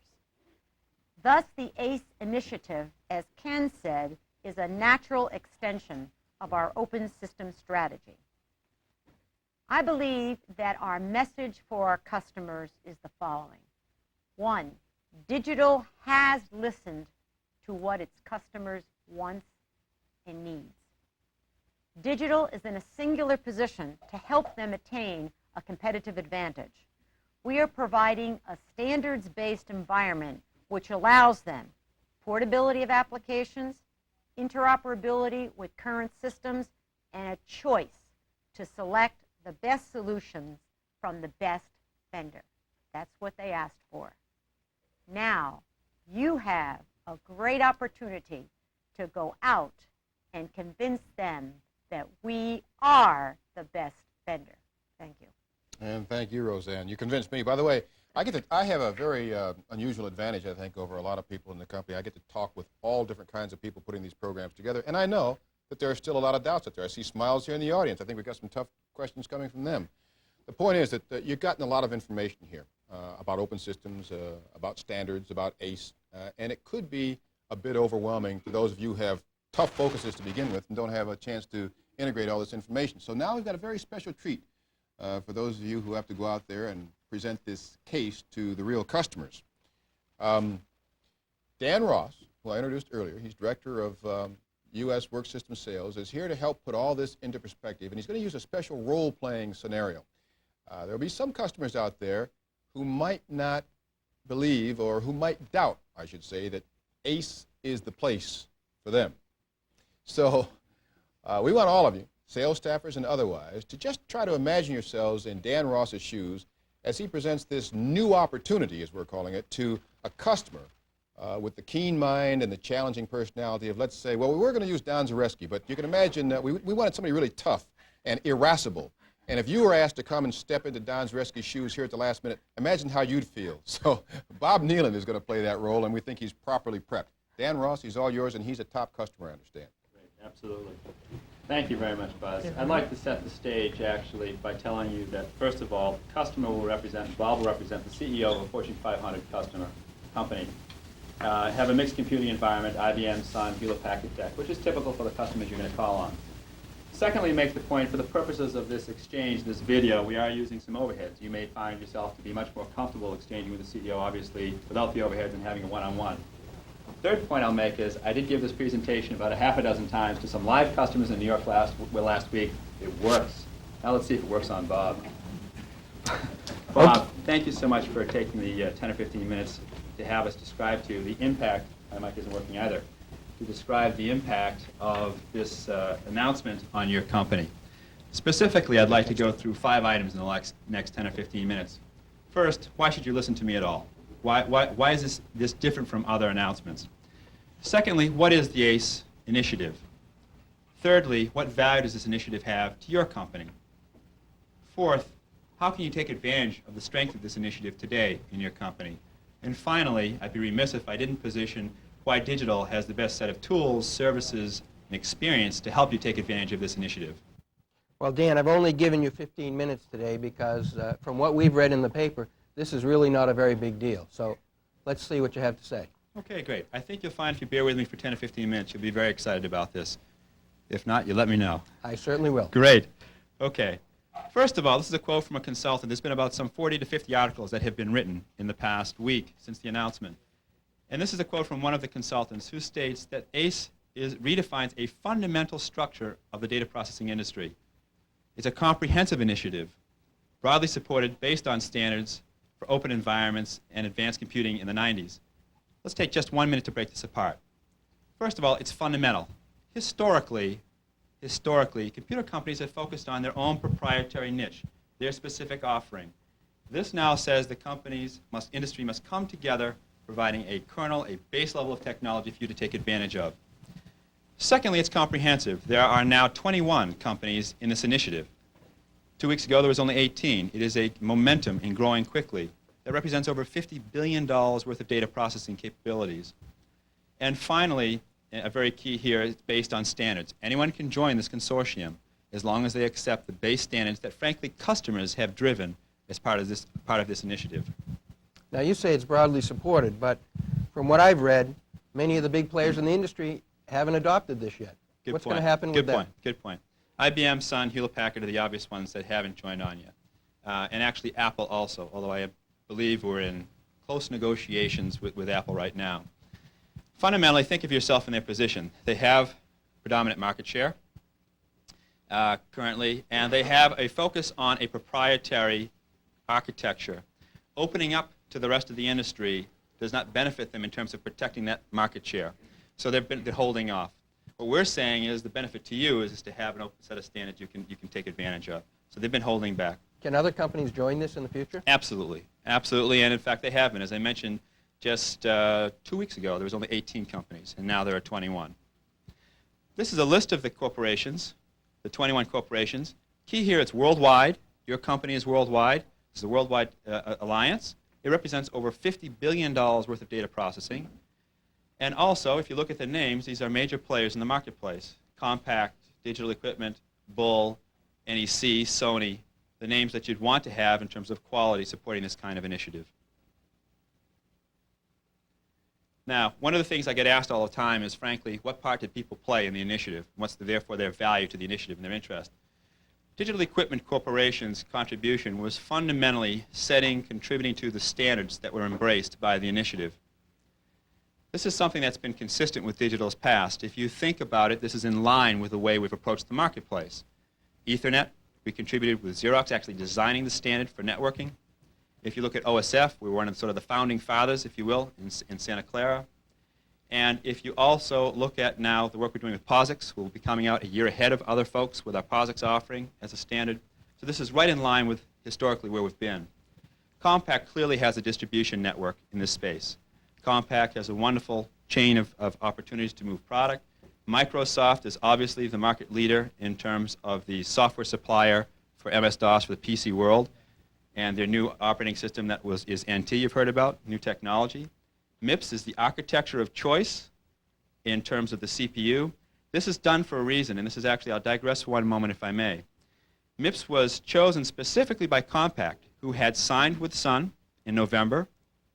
Thus, the ACE Initiative, as Ken said, is a natural extension of our open system strategy. I believe that our message for our customers is the following. 1, digital has listened to what its customers want and needs. Digital is in a singular position to help them attain a competitive advantage. We are providing a standards-based environment which allows them portability of applications, interoperability with current systems, and a choice to select the best solutions from the best vendor. That's what they asked for. Now, you have a great opportunity to go out and convince them that we are the best vendor. Thank you. And thank you, Roseanne. You convinced me. By the way, I have a very unusual advantage, I think, over a lot of people in the company. I get to talk with all different kinds of people putting these programs together, and I know that there are still a lot of doubts out there. I see smiles here in the audience. I think we've got some tough questions coming from them. The point is that you've gotten a lot of information here about open systems, about standards, about ACE, and it could be a bit overwhelming to those of you who have tough focuses to begin with and don't have a chance to integrate all this information. So now we've got a very special treat for those of you who have to go out there and present this case to the real customers. Dan Ross, who I introduced earlier, he's director of U.S. Work System Sales, is here to help put all this into perspective, and he's going to use a special role-playing scenario. There will be some customers out there who might not believe, or who might doubt, I should say, that ACE is the place for them. So we want all of you, sales staffers and otherwise, to just try to imagine yourselves in Dan Ross's shoes as he presents this new opportunity, as we're calling it, to a customer with the keen mind and the challenging personality of, let's say, well, we were going to use Don Zareski, but you can imagine that we wanted somebody really tough and irascible. And if you were asked to come and step into Don Zareski's shoes here at the last minute, imagine how you'd feel. So Bob Nealon is going to play that role, and we think he's properly prepped. Dan Ross, he's all yours, and he's a top customer, I understand. Absolutely. Thank you very much, Buzz. I'd like to set the stage, actually, by telling you that, first of all, the customer will represent, Bob will represent the CEO of a Fortune 500 customer company. Have a mixed computing environment, IBM, Sun, Hewlett-Packard Tech, which is typical for the customers you're going to call on. Secondly, make the point, for the purposes of this exchange, this video, we are using some overheads. You may find yourself to be much more comfortable exchanging with the CEO, obviously, without the overheads and having a one-on-one. Third point I'll make is I did give this presentation about a half a dozen times to some live customers in New York last week. It works. Now let's see if it works on Bob. Bob, thank you so much for taking the 10 or 15 minutes to have us describe to you the impact, my mic isn't working either, to describe the impact of this announcement on your company. Specifically, I'd like to go through 5 items in the next 10 or 15 minutes. First, why should you listen to me at all? Why is this different from other announcements? Secondly, what is the ACE initiative? Thirdly, what value does this initiative have to your company? Fourth, how can you take advantage of the strength of this initiative today in your company? And finally, I'd be remiss if I didn't position why digital has the best set of tools, services, and experience to help you take advantage of this initiative. Well, Dan, I've only given you 15 minutes today because from what we've read in the paper, this is really not a very big deal. So let's see what you have to say. Okay, great. I think you'll find if you bear with me for 10 or 15 minutes, you'll be very excited about this. If not, you let me know. I certainly will. Great. Okay. First of all, this is a quote from a consultant. There's been about some 40 to 50 articles that have been written in the past week since the announcement. And this is a quote from one of the consultants who states that ACE redefines a fundamental structure of the data processing industry. It's a comprehensive initiative, broadly supported based on standards for open environments and advanced computing in the 90s. Let's take just 1 minute to break this apart. First of all, it's fundamental. Historically, computer companies have focused on their own proprietary niche, their specific offering. This now says the industry must come together, providing a kernel, a base level of technology for you to take advantage of. Secondly, it's comprehensive. There are now 21 companies in this initiative. 2 weeks ago, there was only 18. It is a momentum in growing quickly. That represents over $50 billion worth of data processing capabilities. And finally, a very key here, is based on standards. Anyone can join this consortium as long as they accept the base standards that, frankly, customers have driven as part of this initiative. Now, you say it's broadly supported, but from what I've read, many of the big players in the industry haven't adopted this yet. What's going to happen with that? Good point. IBM, Sun, Hewlett-Packard are the obvious ones that haven't joined on yet. And actually Apple also, although I believe we're in close negotiations with Apple right now. Fundamentally, think of yourself in their position. They have predominant market share currently, and they have a focus on a proprietary architecture. Opening up to the rest of the industry does not benefit them in terms of protecting that market share. So they're holding off. What we're saying is the benefit to you is to have an open set of standards you can take advantage of. So they've been holding back. Can other companies join this in the future? Absolutely. Absolutely, and in fact they have been. As I mentioned, just 2 weeks ago there was only 18 companies, and now there are 21. This is a list of the corporations, the 21 corporations. Key here, it's worldwide. Your company is worldwide. This is a worldwide alliance. It represents over $50 billion worth of data processing. And also, if you look at the names, these are major players in the marketplace. Compaq, Digital Equipment, Bull, NEC, Sony, the names that you'd want to have in terms of quality supporting this kind of initiative. Now, one of the things I get asked all the time is, frankly, what part did people play in the initiative? What's therefore their value to the initiative and their interest? Digital Equipment Corporation's contribution was fundamentally contributing to the standards that were embraced by the initiative. This is something that's been consistent with digital's past. If you think about it, this is in line with the way we've approached the marketplace. Ethernet, we contributed with Xerox actually designing the standard for networking. If you look at OSF, we were one of the founding fathers, if you will, in Santa Clara. And if you also look at now the work we're doing with POSIX, we'll be coming out a year ahead of other folks with our POSIX offering as a standard. So this is right in line with historically where we've been. Compaq clearly has a distribution network in this space. Compaq has a wonderful chain of opportunities to move product. Microsoft is obviously the market leader in terms of the software supplier for MS-DOS for the PC world, and their new operating system is NT, you've heard about, new technology. MIPS is the architecture of choice in terms of the CPU. This is done for a reason, and this is actually, I'll digress for one moment if I may. MIPS was chosen specifically by Compaq, who had signed with Sun in November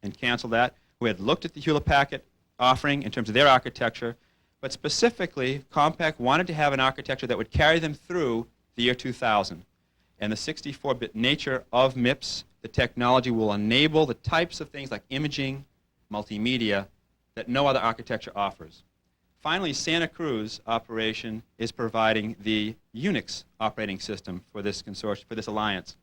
and canceled that, who had looked at the Hewlett-Packard offering in terms of their architecture, but specifically, Compaq wanted to have an architecture that would carry them through the year 2000. And the 64-bit nature of MIPS, the technology will enable the types of things like imaging, multimedia, that no other architecture offers. Finally, Santa Cruz operation is providing the Unix operating system for this consortium, for this alliance.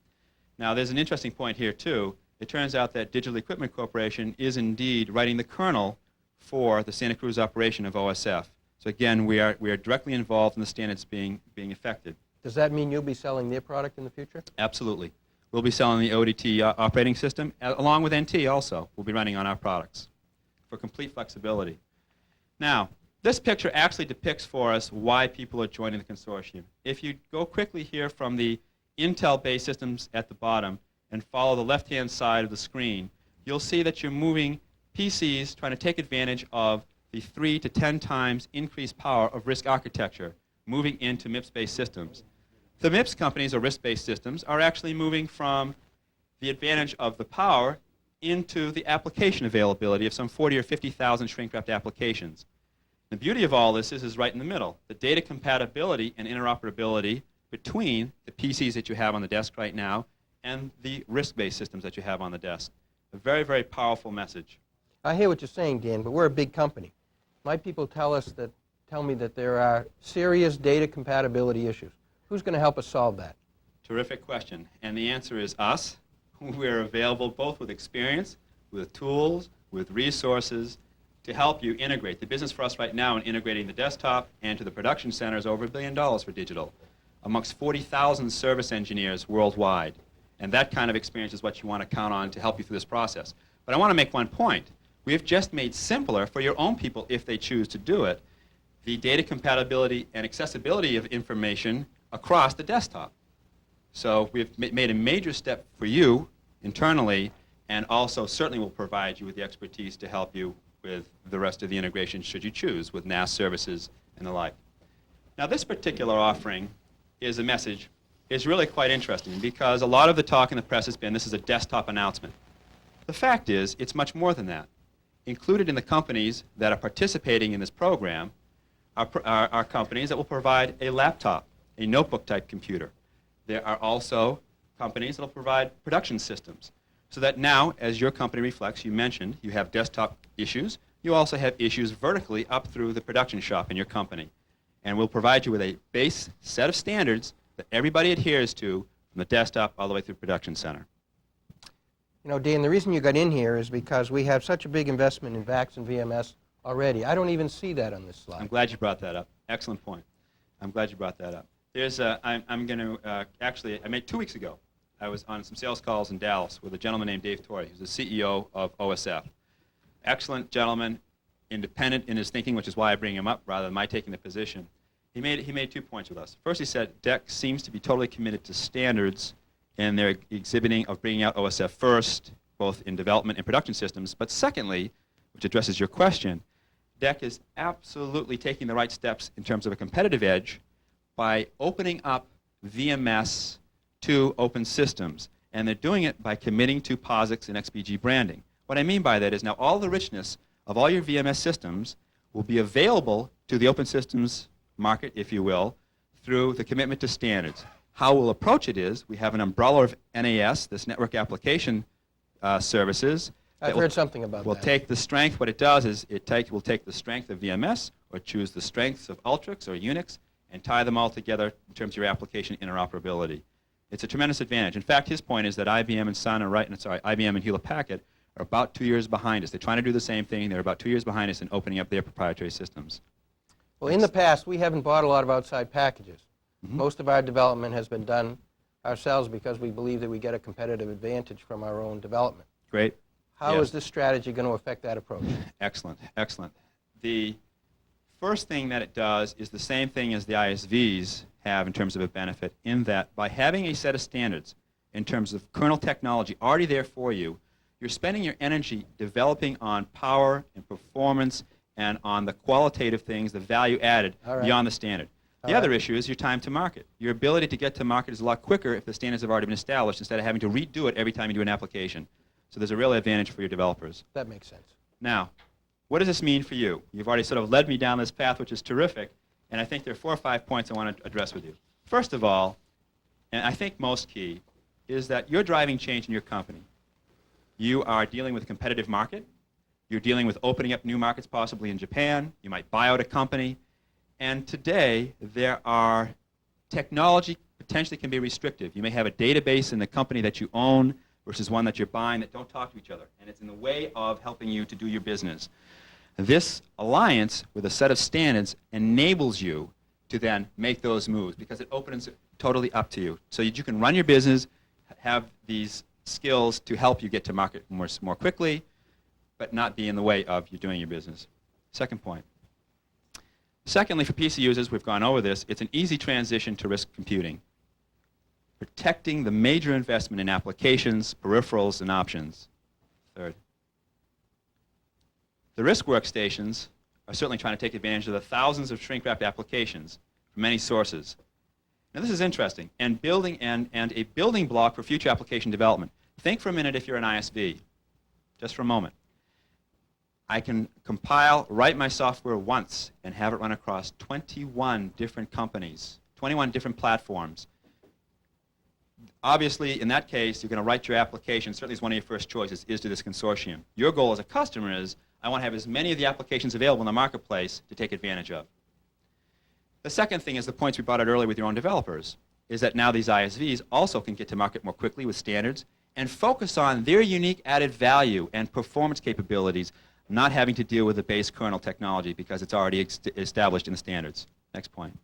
Now, there's an interesting point here, too. It turns out that Digital Equipment Corporation is indeed writing the kernel for the Santa Cruz operation of OSF. So again, we are directly involved in the standards being affected. Does that mean you'll be selling their product in the future? Absolutely. We'll be selling the ODT operating system, along with NT also. We'll be running on our products for complete flexibility. Now, this picture actually depicts for us why people are joining the consortium. If you go quickly here from the Intel-based systems at the bottom and follow the left-hand side of the screen, you'll see that you're moving PCs trying to take advantage of the 3 to 10 times increased power of RISC architecture, moving into MIPS-based systems. The MIPS companies, or RISC-based systems, are actually moving from the advantage of the power into the application availability of some 40 or 50,000 shrink-wrapped applications. The beauty of all this is right in the middle, the data compatibility and interoperability between the PCs that you have on the desk right now and the RISC-based systems that you have on the desk. A very, very powerful message. I hear what you're saying, Dan, but we're a big company. My people tell me that there are serious data compatibility issues. Who's going to help us solve that? Terrific question. And the answer is us. We're available both with experience, with tools, with resources to help you integrate. The business for us right now in integrating the desktop and to the production center is over $1 billion for digital, amongst 40,000 service engineers worldwide. And that kind of experience is what you want to count on to help you through this process. But I want to make one point. We have just made simpler for your own people, if they choose to do it, the data compatibility and accessibility of information across the desktop. So we've made a major step for you internally, and also certainly will provide you with the expertise to help you with the rest of the integration, should you choose, with NAS services and the like. Now, this particular offering is a message, is really quite interesting, because a lot of the talk in the press has been this is a desktop announcement. The fact is, it's much more than that. Included in the companies that are participating in this program are companies that will provide a laptop, a notebook-type computer. There are also companies that will provide production systems. So that now, as your company reflects, you mentioned you have desktop issues. You also have issues vertically up through the production shop in your company. And we'll provide you with a base set of standards that everybody adheres to from the desktop all the way through the production center. You know, Dan, the reason you got in here is because we have such a big investment in VAX and VMS already. I don't even see that on this slide. I'm glad you brought that up. Excellent point. I'm glad you brought that up. There's I'm going to actually, I made 2 weeks ago, I was on some sales calls in Dallas with a gentleman named Dave Torrey, who's the CEO of OSF. Excellent gentleman, independent in his thinking, which is why I bring him up rather than my taking the position. He made 2 points with us. First, he said DEC seems to be totally committed to standards in their exhibiting of bringing out OSF first, both in development and production systems. But secondly, which addresses your question, DEC is absolutely taking the right steps in terms of a competitive edge by opening up VMS to open systems. And they're doing it by committing to POSIX and XPG branding. What I mean by that is now all the richness of all your VMS systems will be available to the open systems market, if you will, through the commitment to standards. How we'll approach it is we have an umbrella of NAS, this network application services. I've heard something about that. Will take the strength, what it does is will take the strength of VMS or choose the strengths of Ultrix or Unix and tie them all together in terms of your application interoperability. It's a tremendous advantage. In fact, his point is that IBM and Sun are IBM and Hewlett-Packard are about 2 years behind us. They're trying to do the same thing. They're about 2 years behind us in opening up their proprietary systems. Well, in the past, we haven't bought a lot of outside packages. Most of our development has been done ourselves because we believe that we get a competitive advantage from our own development. Great. How is this strategy going to affect that approach? Excellent, excellent. The first thing that it does is the same thing as the ISVs have in terms of a benefit, in that by having a set of standards in terms of kernel technology already there for you, you're spending your energy developing on power and performance and on the qualitative things, the value added All right. beyond the standard. The All other right. issue is your time to market. Your ability to get to market is a lot quicker if the standards have already been established instead of having to redo it every time you do an application. So there's a real advantage for your developers. That makes sense. Now, what does this mean for you? You've already sort of led me down this path, which is terrific, and I think there are 4 or 5 points I want to address with you. First of all, and I think most key, is that you're driving change in your company. You are dealing with a competitive market. You're dealing with opening up new markets, possibly in Japan. You might buy out a company. And today, there are technology potentially can be restrictive. You may have a database in the company that you own versus one that you're buying that don't talk to each other. And it's in the way of helping you to do your business. This alliance with a set of standards enables you to then make those moves because it opens it totally up to you. So that you can run your business, have these skills to help you get to market more quickly, but not be in the way of you doing your business. Second point. Secondly, for PC users, we've gone over this, it's an easy transition to risk computing, protecting the major investment in applications, peripherals, and options. Third. The risk workstations are certainly trying to take advantage of the thousands of shrink-wrapped applications from many sources. Now this is interesting, and a building block for future application development. Think for a minute if you're an ISV, just for a moment. I can compile, write my software once, and have it run across 21 different companies, 21 different platforms. Obviously, in that case, you're going to write your application, certainly is one of your first choices, is to this consortium. Your goal as a customer is, I want to have as many of the applications available in the marketplace to take advantage of. The second thing is the points we brought out earlier with your own developers, is that now these ISVs also can get to market more quickly with standards and focus on their unique added value and performance capabilities, not having to deal with the base kernel technology because it's already established in the standards. Next point.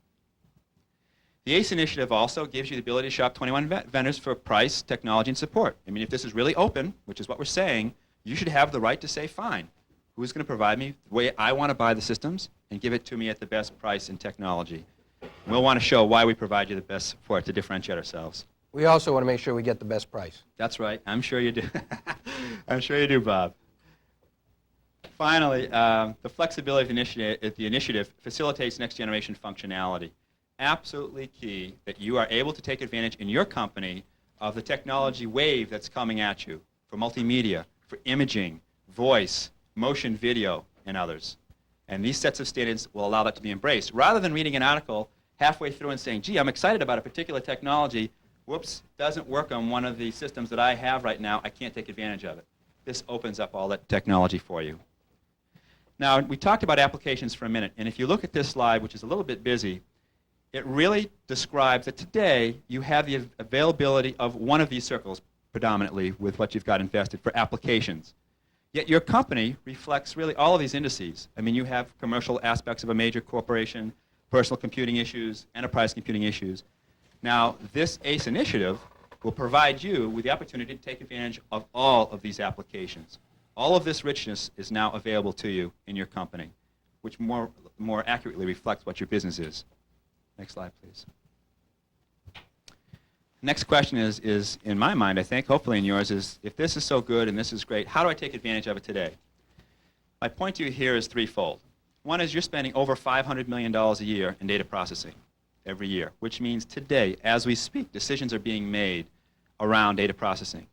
The ACE Initiative also gives you the ability to shop 21 vendors for price, technology, and support. I mean, if this is really open, which is what we're saying, you should have the right to say, fine, who's going to provide me the way I want to buy the systems and give it to me at the best price and technology. We'll want to show why we provide you the best support to differentiate ourselves. We also want to make sure we get the best price. That's right. I'm sure you do. I'm sure you do, Bob. Finally, the flexibility of the initiative facilitates next-generation functionality. Absolutely key that you are able to take advantage in your company of the technology wave that's coming at you for multimedia, for imaging, voice, motion video, and others. And these sets of standards will allow that to be embraced. Rather than reading an article halfway through and saying, gee, I'm excited about a particular technology, whoops, doesn't work on one of the systems that I have right now, I can't take advantage of it. This opens up all that technology for you. Now, we talked about applications for a minute, and if you look at this slide, which is a little bit busy, it really describes that today you have the availability of one of these circles predominantly with what you've got invested for applications. Yet your company reflects really all of these indices. I mean, you have commercial aspects of a major corporation, personal computing issues, enterprise computing issues. Now, this ACE initiative will provide you with the opportunity to take advantage of all of these applications. All of this richness is now available to you in your company, which more accurately reflects what your business is. Next slide, please. Next question is, in my mind, I think, hopefully in yours, is if this is so good and this is great, how do I take advantage of it today? My point to you here is threefold. One is you're spending over $500 million a year in data processing every year, which means today, as we speak, decisions are being made around data processing.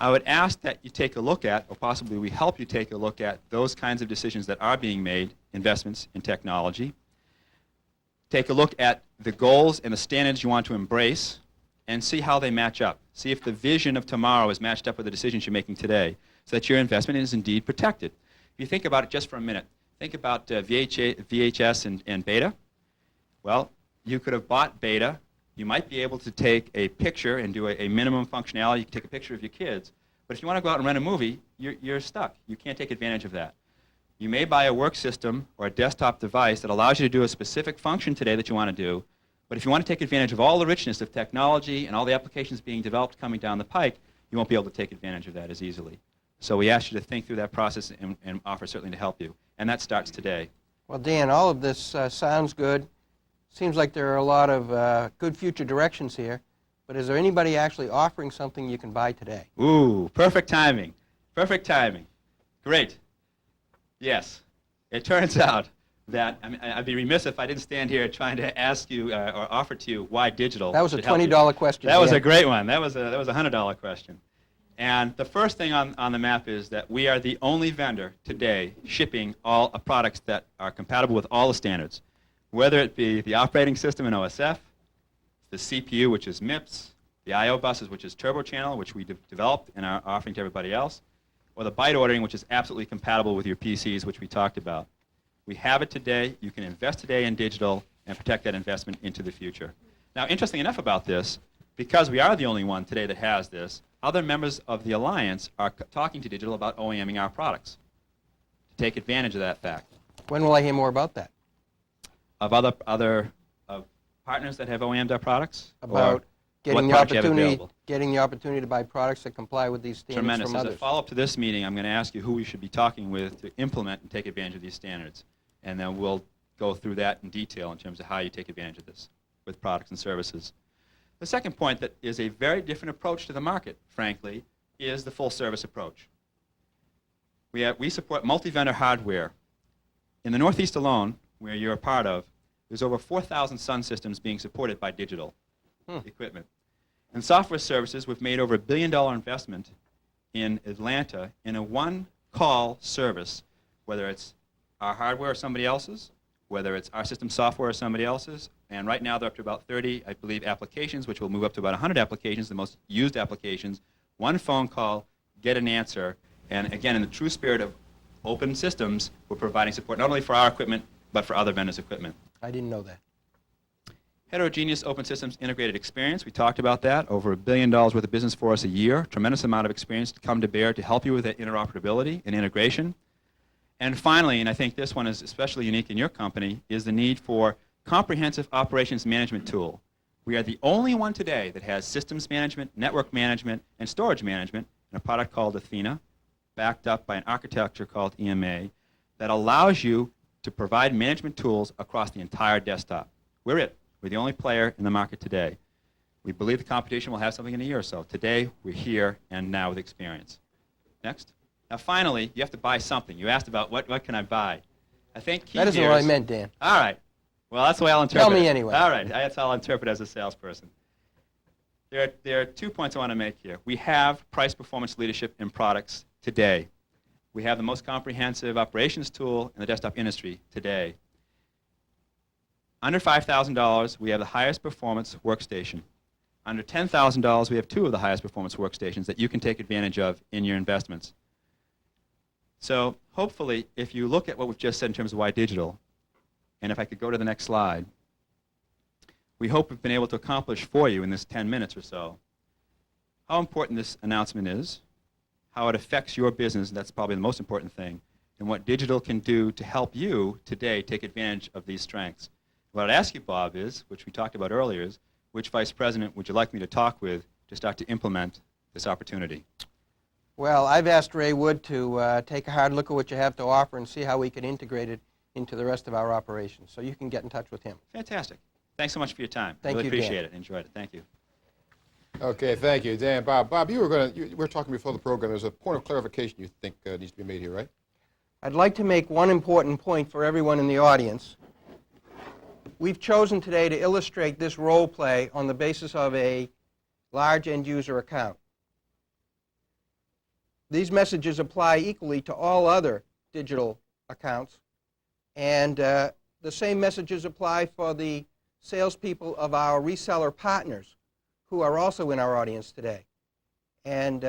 I would ask that you take a look at, or possibly we help you take a look at, those kinds of decisions that are being made, investments in technology. Take a look at the goals and the standards you want to embrace and see how they match up. See if the vision of tomorrow is matched up with the decisions you're making today so that your investment is indeed protected. If you think about it just for a minute, think about VHS and Beta. Well, you could have bought Beta. You might be able to take a picture and do a minimum functionality. You can take a picture of your kids. But if you want to go out and rent a movie, you're stuck. You can't take advantage of that. You may buy a work system or a desktop device that allows you to do a specific function today that you want to do. But if you want to take advantage of all the richness of technology and all the applications being developed coming down the pike, you won't be able to take advantage of that as easily. So we ask you to think through that process and offer certainly to help you. And that starts today. Well, Dan, all of this sounds good. Seems like there are a lot of good future directions here. But is there anybody actually offering something you can buy today? Ooh, perfect timing. Perfect timing. Great. Yes. It turns out that, I mean, I'd be remiss if I didn't stand here trying to ask you or offer to you why digital That was a should help you. $20 question. That was Dan. a great one. That was a $100 question. And the first thing on the map is that we are the only vendor today shipping all products that are compatible with all the standards, whether it be the operating system in OSF, the CPU, which is MIPS, the I/O buses, which is Turbo Channel, which we developed and are offering to everybody else, or the byte ordering, which is absolutely compatible with your PCs, which we talked about. We have it today. You can invest today in digital and protect that investment into the future. Now, interesting enough about this, because we are the only one today that has this, other members of the Alliance are talking to digital about OEMing our products to take advantage of that fact. When will I hear more about that? Of other partners that have OEM'd our products? About getting what the products you have opportunity, available? getting the opportunity to buy products that comply with these standards Tremendous. from As a others. follow-up to this meeting, I'm going to ask you who we should be talking with to implement and take advantage of these standards. And then we'll go through that in detail in terms of how you take advantage of this with products and services. The second point that is a very different approach to the market, frankly, is the full-service approach. We support multi-vendor hardware. In the Northeast alone, where you're a part of, there's over 4,000 Sun systems being supported by digital equipment. In software services, we've made over $1 billion investment in Atlanta in a one-call service, whether it's our hardware or somebody else's, whether it's our system software or somebody else's, and right now they're up to about 30, I believe, applications, which will move up to about 100 applications, the most used applications. One phone call, get an answer, and again, in the true spirit of open systems, we're providing support not only for our equipment, but for other vendors' equipment. I didn't know that. Heterogeneous open systems integrated experience, we talked about that, over $1 billion worth of business for us a year, tremendous amount of experience to come to bear to help you with that interoperability and integration. And finally, and I think this one is especially unique in your company, is the need for comprehensive operations management tool. We are the only one today that has systems management, network management, and storage management in a product called Athena, backed up by an architecture called EMA, that allows you to provide management tools across the entire desktop. We're it. We're the only player in the market today. We believe the competition will have something in a year or so. Today, we're here and now with experience. Next. Now, finally, you have to buy something. You asked about what can I buy. I think key That isn't here what I is- meant, Dan. All right. Well, that's the way I'll interpret it. Tell me anyway. All right. That's how I'll interpret as a salesperson. There are 2 points I want to make here. We have price performance leadership in products today. We have the most comprehensive operations tool in the desktop industry today. Under $5,000, we have the highest performance workstation. Under $10,000, we have 2 of the highest performance workstations that you can take advantage of in your investments. So hopefully, if you look at what we've just said in terms of why digital, and if I could go to the next slide, we hope we've been able to accomplish for you in this 10 minutes or so how important this announcement is, how it affects your business, that's probably the most important thing, and what digital can do to help you today take advantage of these strengths. What I'd ask you, Bob, is, which we talked about earlier, is which vice president would you like me to talk with to start to implement this opportunity? Well, I've asked Ray Wood to take a hard look at what you have to offer and see how we can integrate it into the rest of our operations. So you can get in touch with him. Fantastic. Thanks so much for your time. Thank really you, Dan. appreciate it. Enjoyed it. Thank you. Okay, thank you, Dan. Bob, you were talking before the program. There's a point of clarification you think needs to be made here, right? I'd like to make one important point for everyone in the audience. We've chosen today to illustrate this role play on the basis of a large end user account. These messages apply equally to all other digital accounts, and the same messages apply for the salespeople of our reseller partners who are also in our audience today. And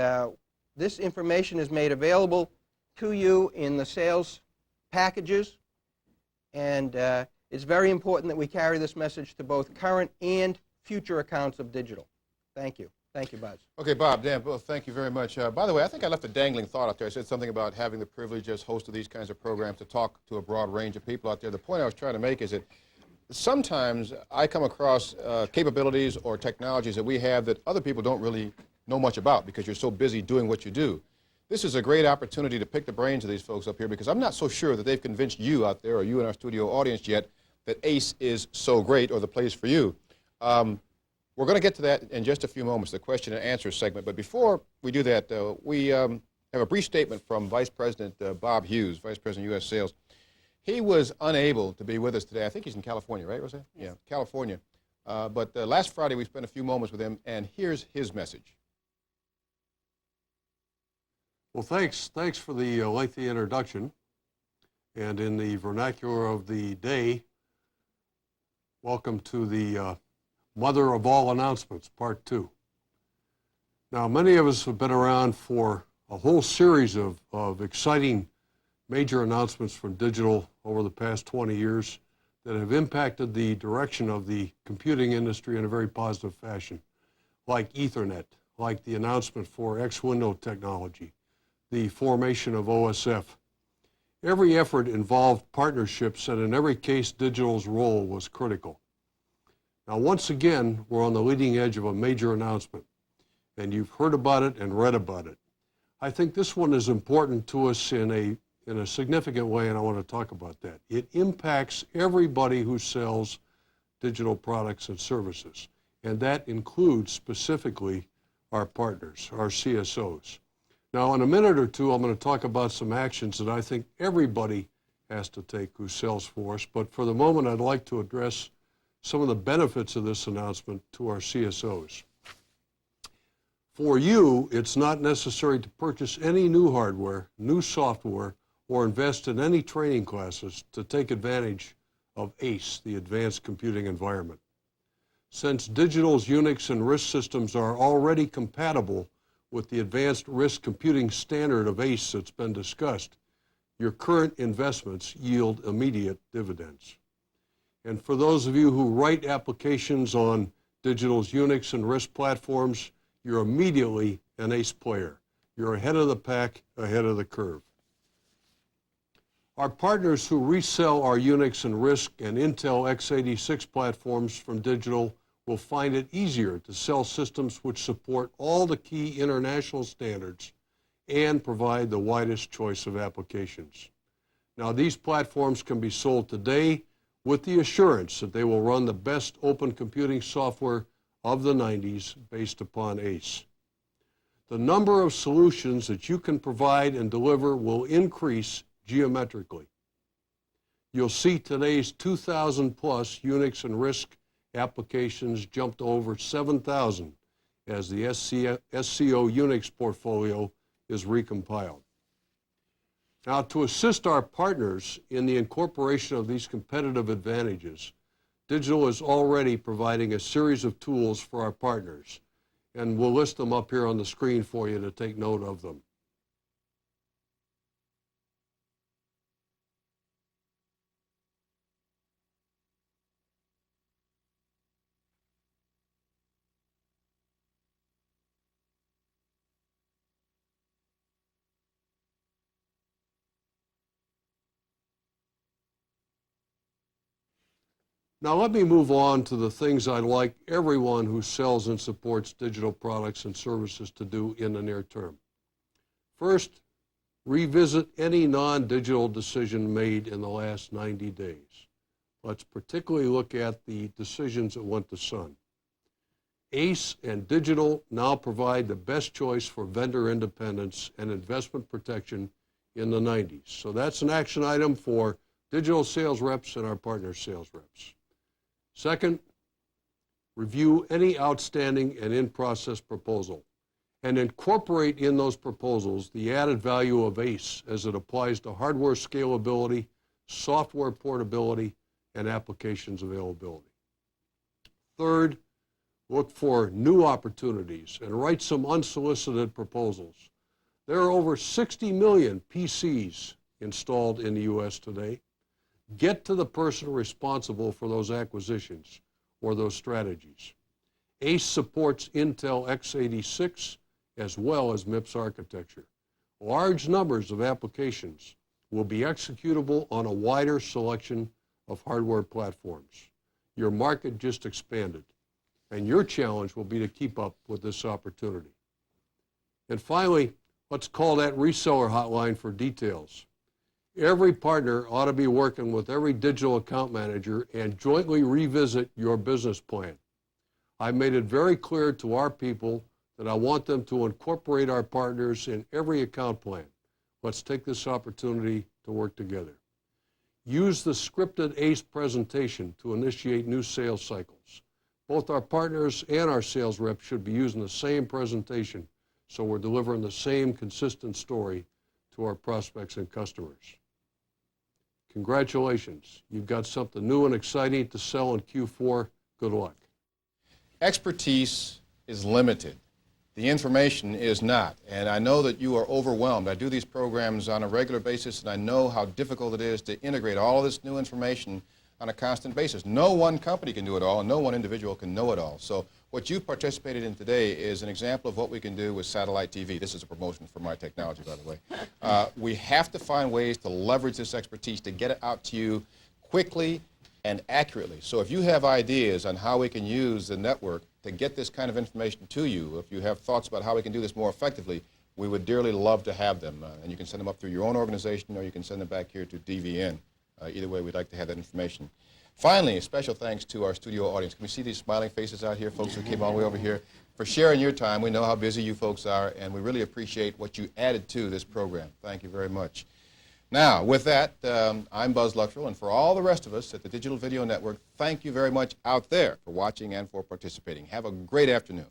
this information is made available to you in the sales packages, and it's very important that we carry this message to both current and future accounts of digital. Thank you. Thank you, Buzz. Okay, Bob, Dan, both, thank you very much. By the way, I think I left a dangling thought out there. I said something about having the privilege as host of these kinds of programs to talk to a broad range of people out there. The point I was trying to make is that sometimes I come across capabilities or technologies that we have that other people don't really know much about because you're so busy doing what you do. This is a great opportunity to pick the brains of these folks up here because I'm not so sure that they've convinced you out there or you in our studio audience yet that ACE is so great or the place for you. We're going to get to that in just a few moments, the question and answer segment. But before we do that, we have a brief statement from Vice President Bob Hughes, Vice President of U.S. Sales. He was unable to be with us today. I think he's in California, right, Roseanne? Yes. Yeah, California. But last Friday we spent a few moments with him, and here's his message. Well, thanks for the lengthy introduction. And in the vernacular of the day, welcome to the mother of all announcements, part 2. Now, many of us have been around for a whole series of exciting major announcements from digital over the past 20 years that have impacted the direction of the computing industry in a very positive fashion, like Ethernet, like the announcement for X-Window technology, the formation of OSF. Every effort involved partnerships, and in every case, digital's role was critical. Now, once again, we're on the leading edge of a major announcement, and you've heard about it and read about it. I think this one is important to us in a significant way, and I want to talk about that. It impacts everybody who sells digital products and services, and that includes specifically our partners, our CSOs. Now, in a minute or two, I'm going to talk about some actions that I think everybody has to take who sells for us, but for the moment, I'd like to address some of the benefits of this announcement to our CSOs. For you, it's not necessary to purchase any new hardware, new software, or invest in any training classes to take advantage of ACE, the Advanced Computing Environment. Since digital's Unix and RISC systems are already compatible with the advanced RISC computing standard of ACE that's been discussed, your current investments yield immediate dividends. And for those of you who write applications on digital's Unix and RISC platforms, you're immediately an ACE player. You're ahead of the pack, ahead of the curve. Our partners who resell our Unix and RISC and Intel x86 platforms from digital will find it easier to sell systems which support all the key international standards and provide the widest choice of applications. Now, these platforms can be sold today with the assurance that they will run the best open computing software of the 90s based upon ACE. The number of solutions that you can provide and deliver will increase geometrically. You'll see today's 2,000 plus Unix and RISC applications jump to over 7,000 as the SCO Unix portfolio is recompiled. Now, to assist our partners in the incorporation of these competitive advantages, Digital is already providing a series of tools for our partners, and we'll list them up here on the screen for you to take note of them. Now let me move on to the things I'd like everyone who sells and supports digital products and services to do in the near term. First, revisit any non-digital decision made in the last 90 days. Let's particularly look at the decisions that went to Sun. ACE and digital now provide the best choice for vendor independence and investment protection in the 90s. So that's an action item for digital sales reps and our partner sales reps. Second, review any outstanding and in-process proposal and incorporate in those proposals the added value of ACE as it applies to hardware scalability, software portability, and applications availability. Third, look for new opportunities and write some unsolicited proposals. There are over 60 million PCs installed in the U.S. today. Get to the person responsible for those acquisitions or those strategies. ACE supports Intel x86 as well as MIPS architecture. Large numbers of applications will be executable on a wider selection of hardware platforms. Your market just expanded, and your challenge will be to keep up with this opportunity. And finally, let's call that reseller hotline for details. Every partner ought to be working with every digital account manager and jointly revisit your business plan. I've made it very clear to our people that I want them to incorporate our partners in every account plan. Let's take this opportunity to work together. use the scripted ACE presentation to initiate new sales cycles. Both our partners and our sales reps should be using the same presentation, so we're delivering the same consistent story to our prospects and customers. Congratulations. You've got something new and exciting to sell in Q4. Good luck. Expertise is limited. The information is not. And I know that you are overwhelmed. I do these programs on a regular basis, and I know how difficult it is to integrate all of this new information on a constant basis. No one company can do it all, and no one individual can know it all. So what you participated in today is an example of what we can do with satellite TV. This is a promotion for my technology, by the way. We have to find ways to leverage this expertise to get it out to you quickly and accurately. So if you have ideas on how we can use the network to get this kind of information to you, if you have thoughts about how we can do this more effectively, we would dearly love to have them. And you can send them up through your own organization, or you can send them back here to DVN. Either way, we'd like to have that information. Finally, a special thanks to our studio audience. Can we see these smiling faces out here, folks who came all the way over here, for sharing your time. We know how busy you folks are, and we really appreciate what you added to this program. Thank you very much. Now, with that, I'm Buzz Luttrell, and for all the rest of us at the Digital Video Network, thank you very much out there for watching and for participating. Have a great afternoon.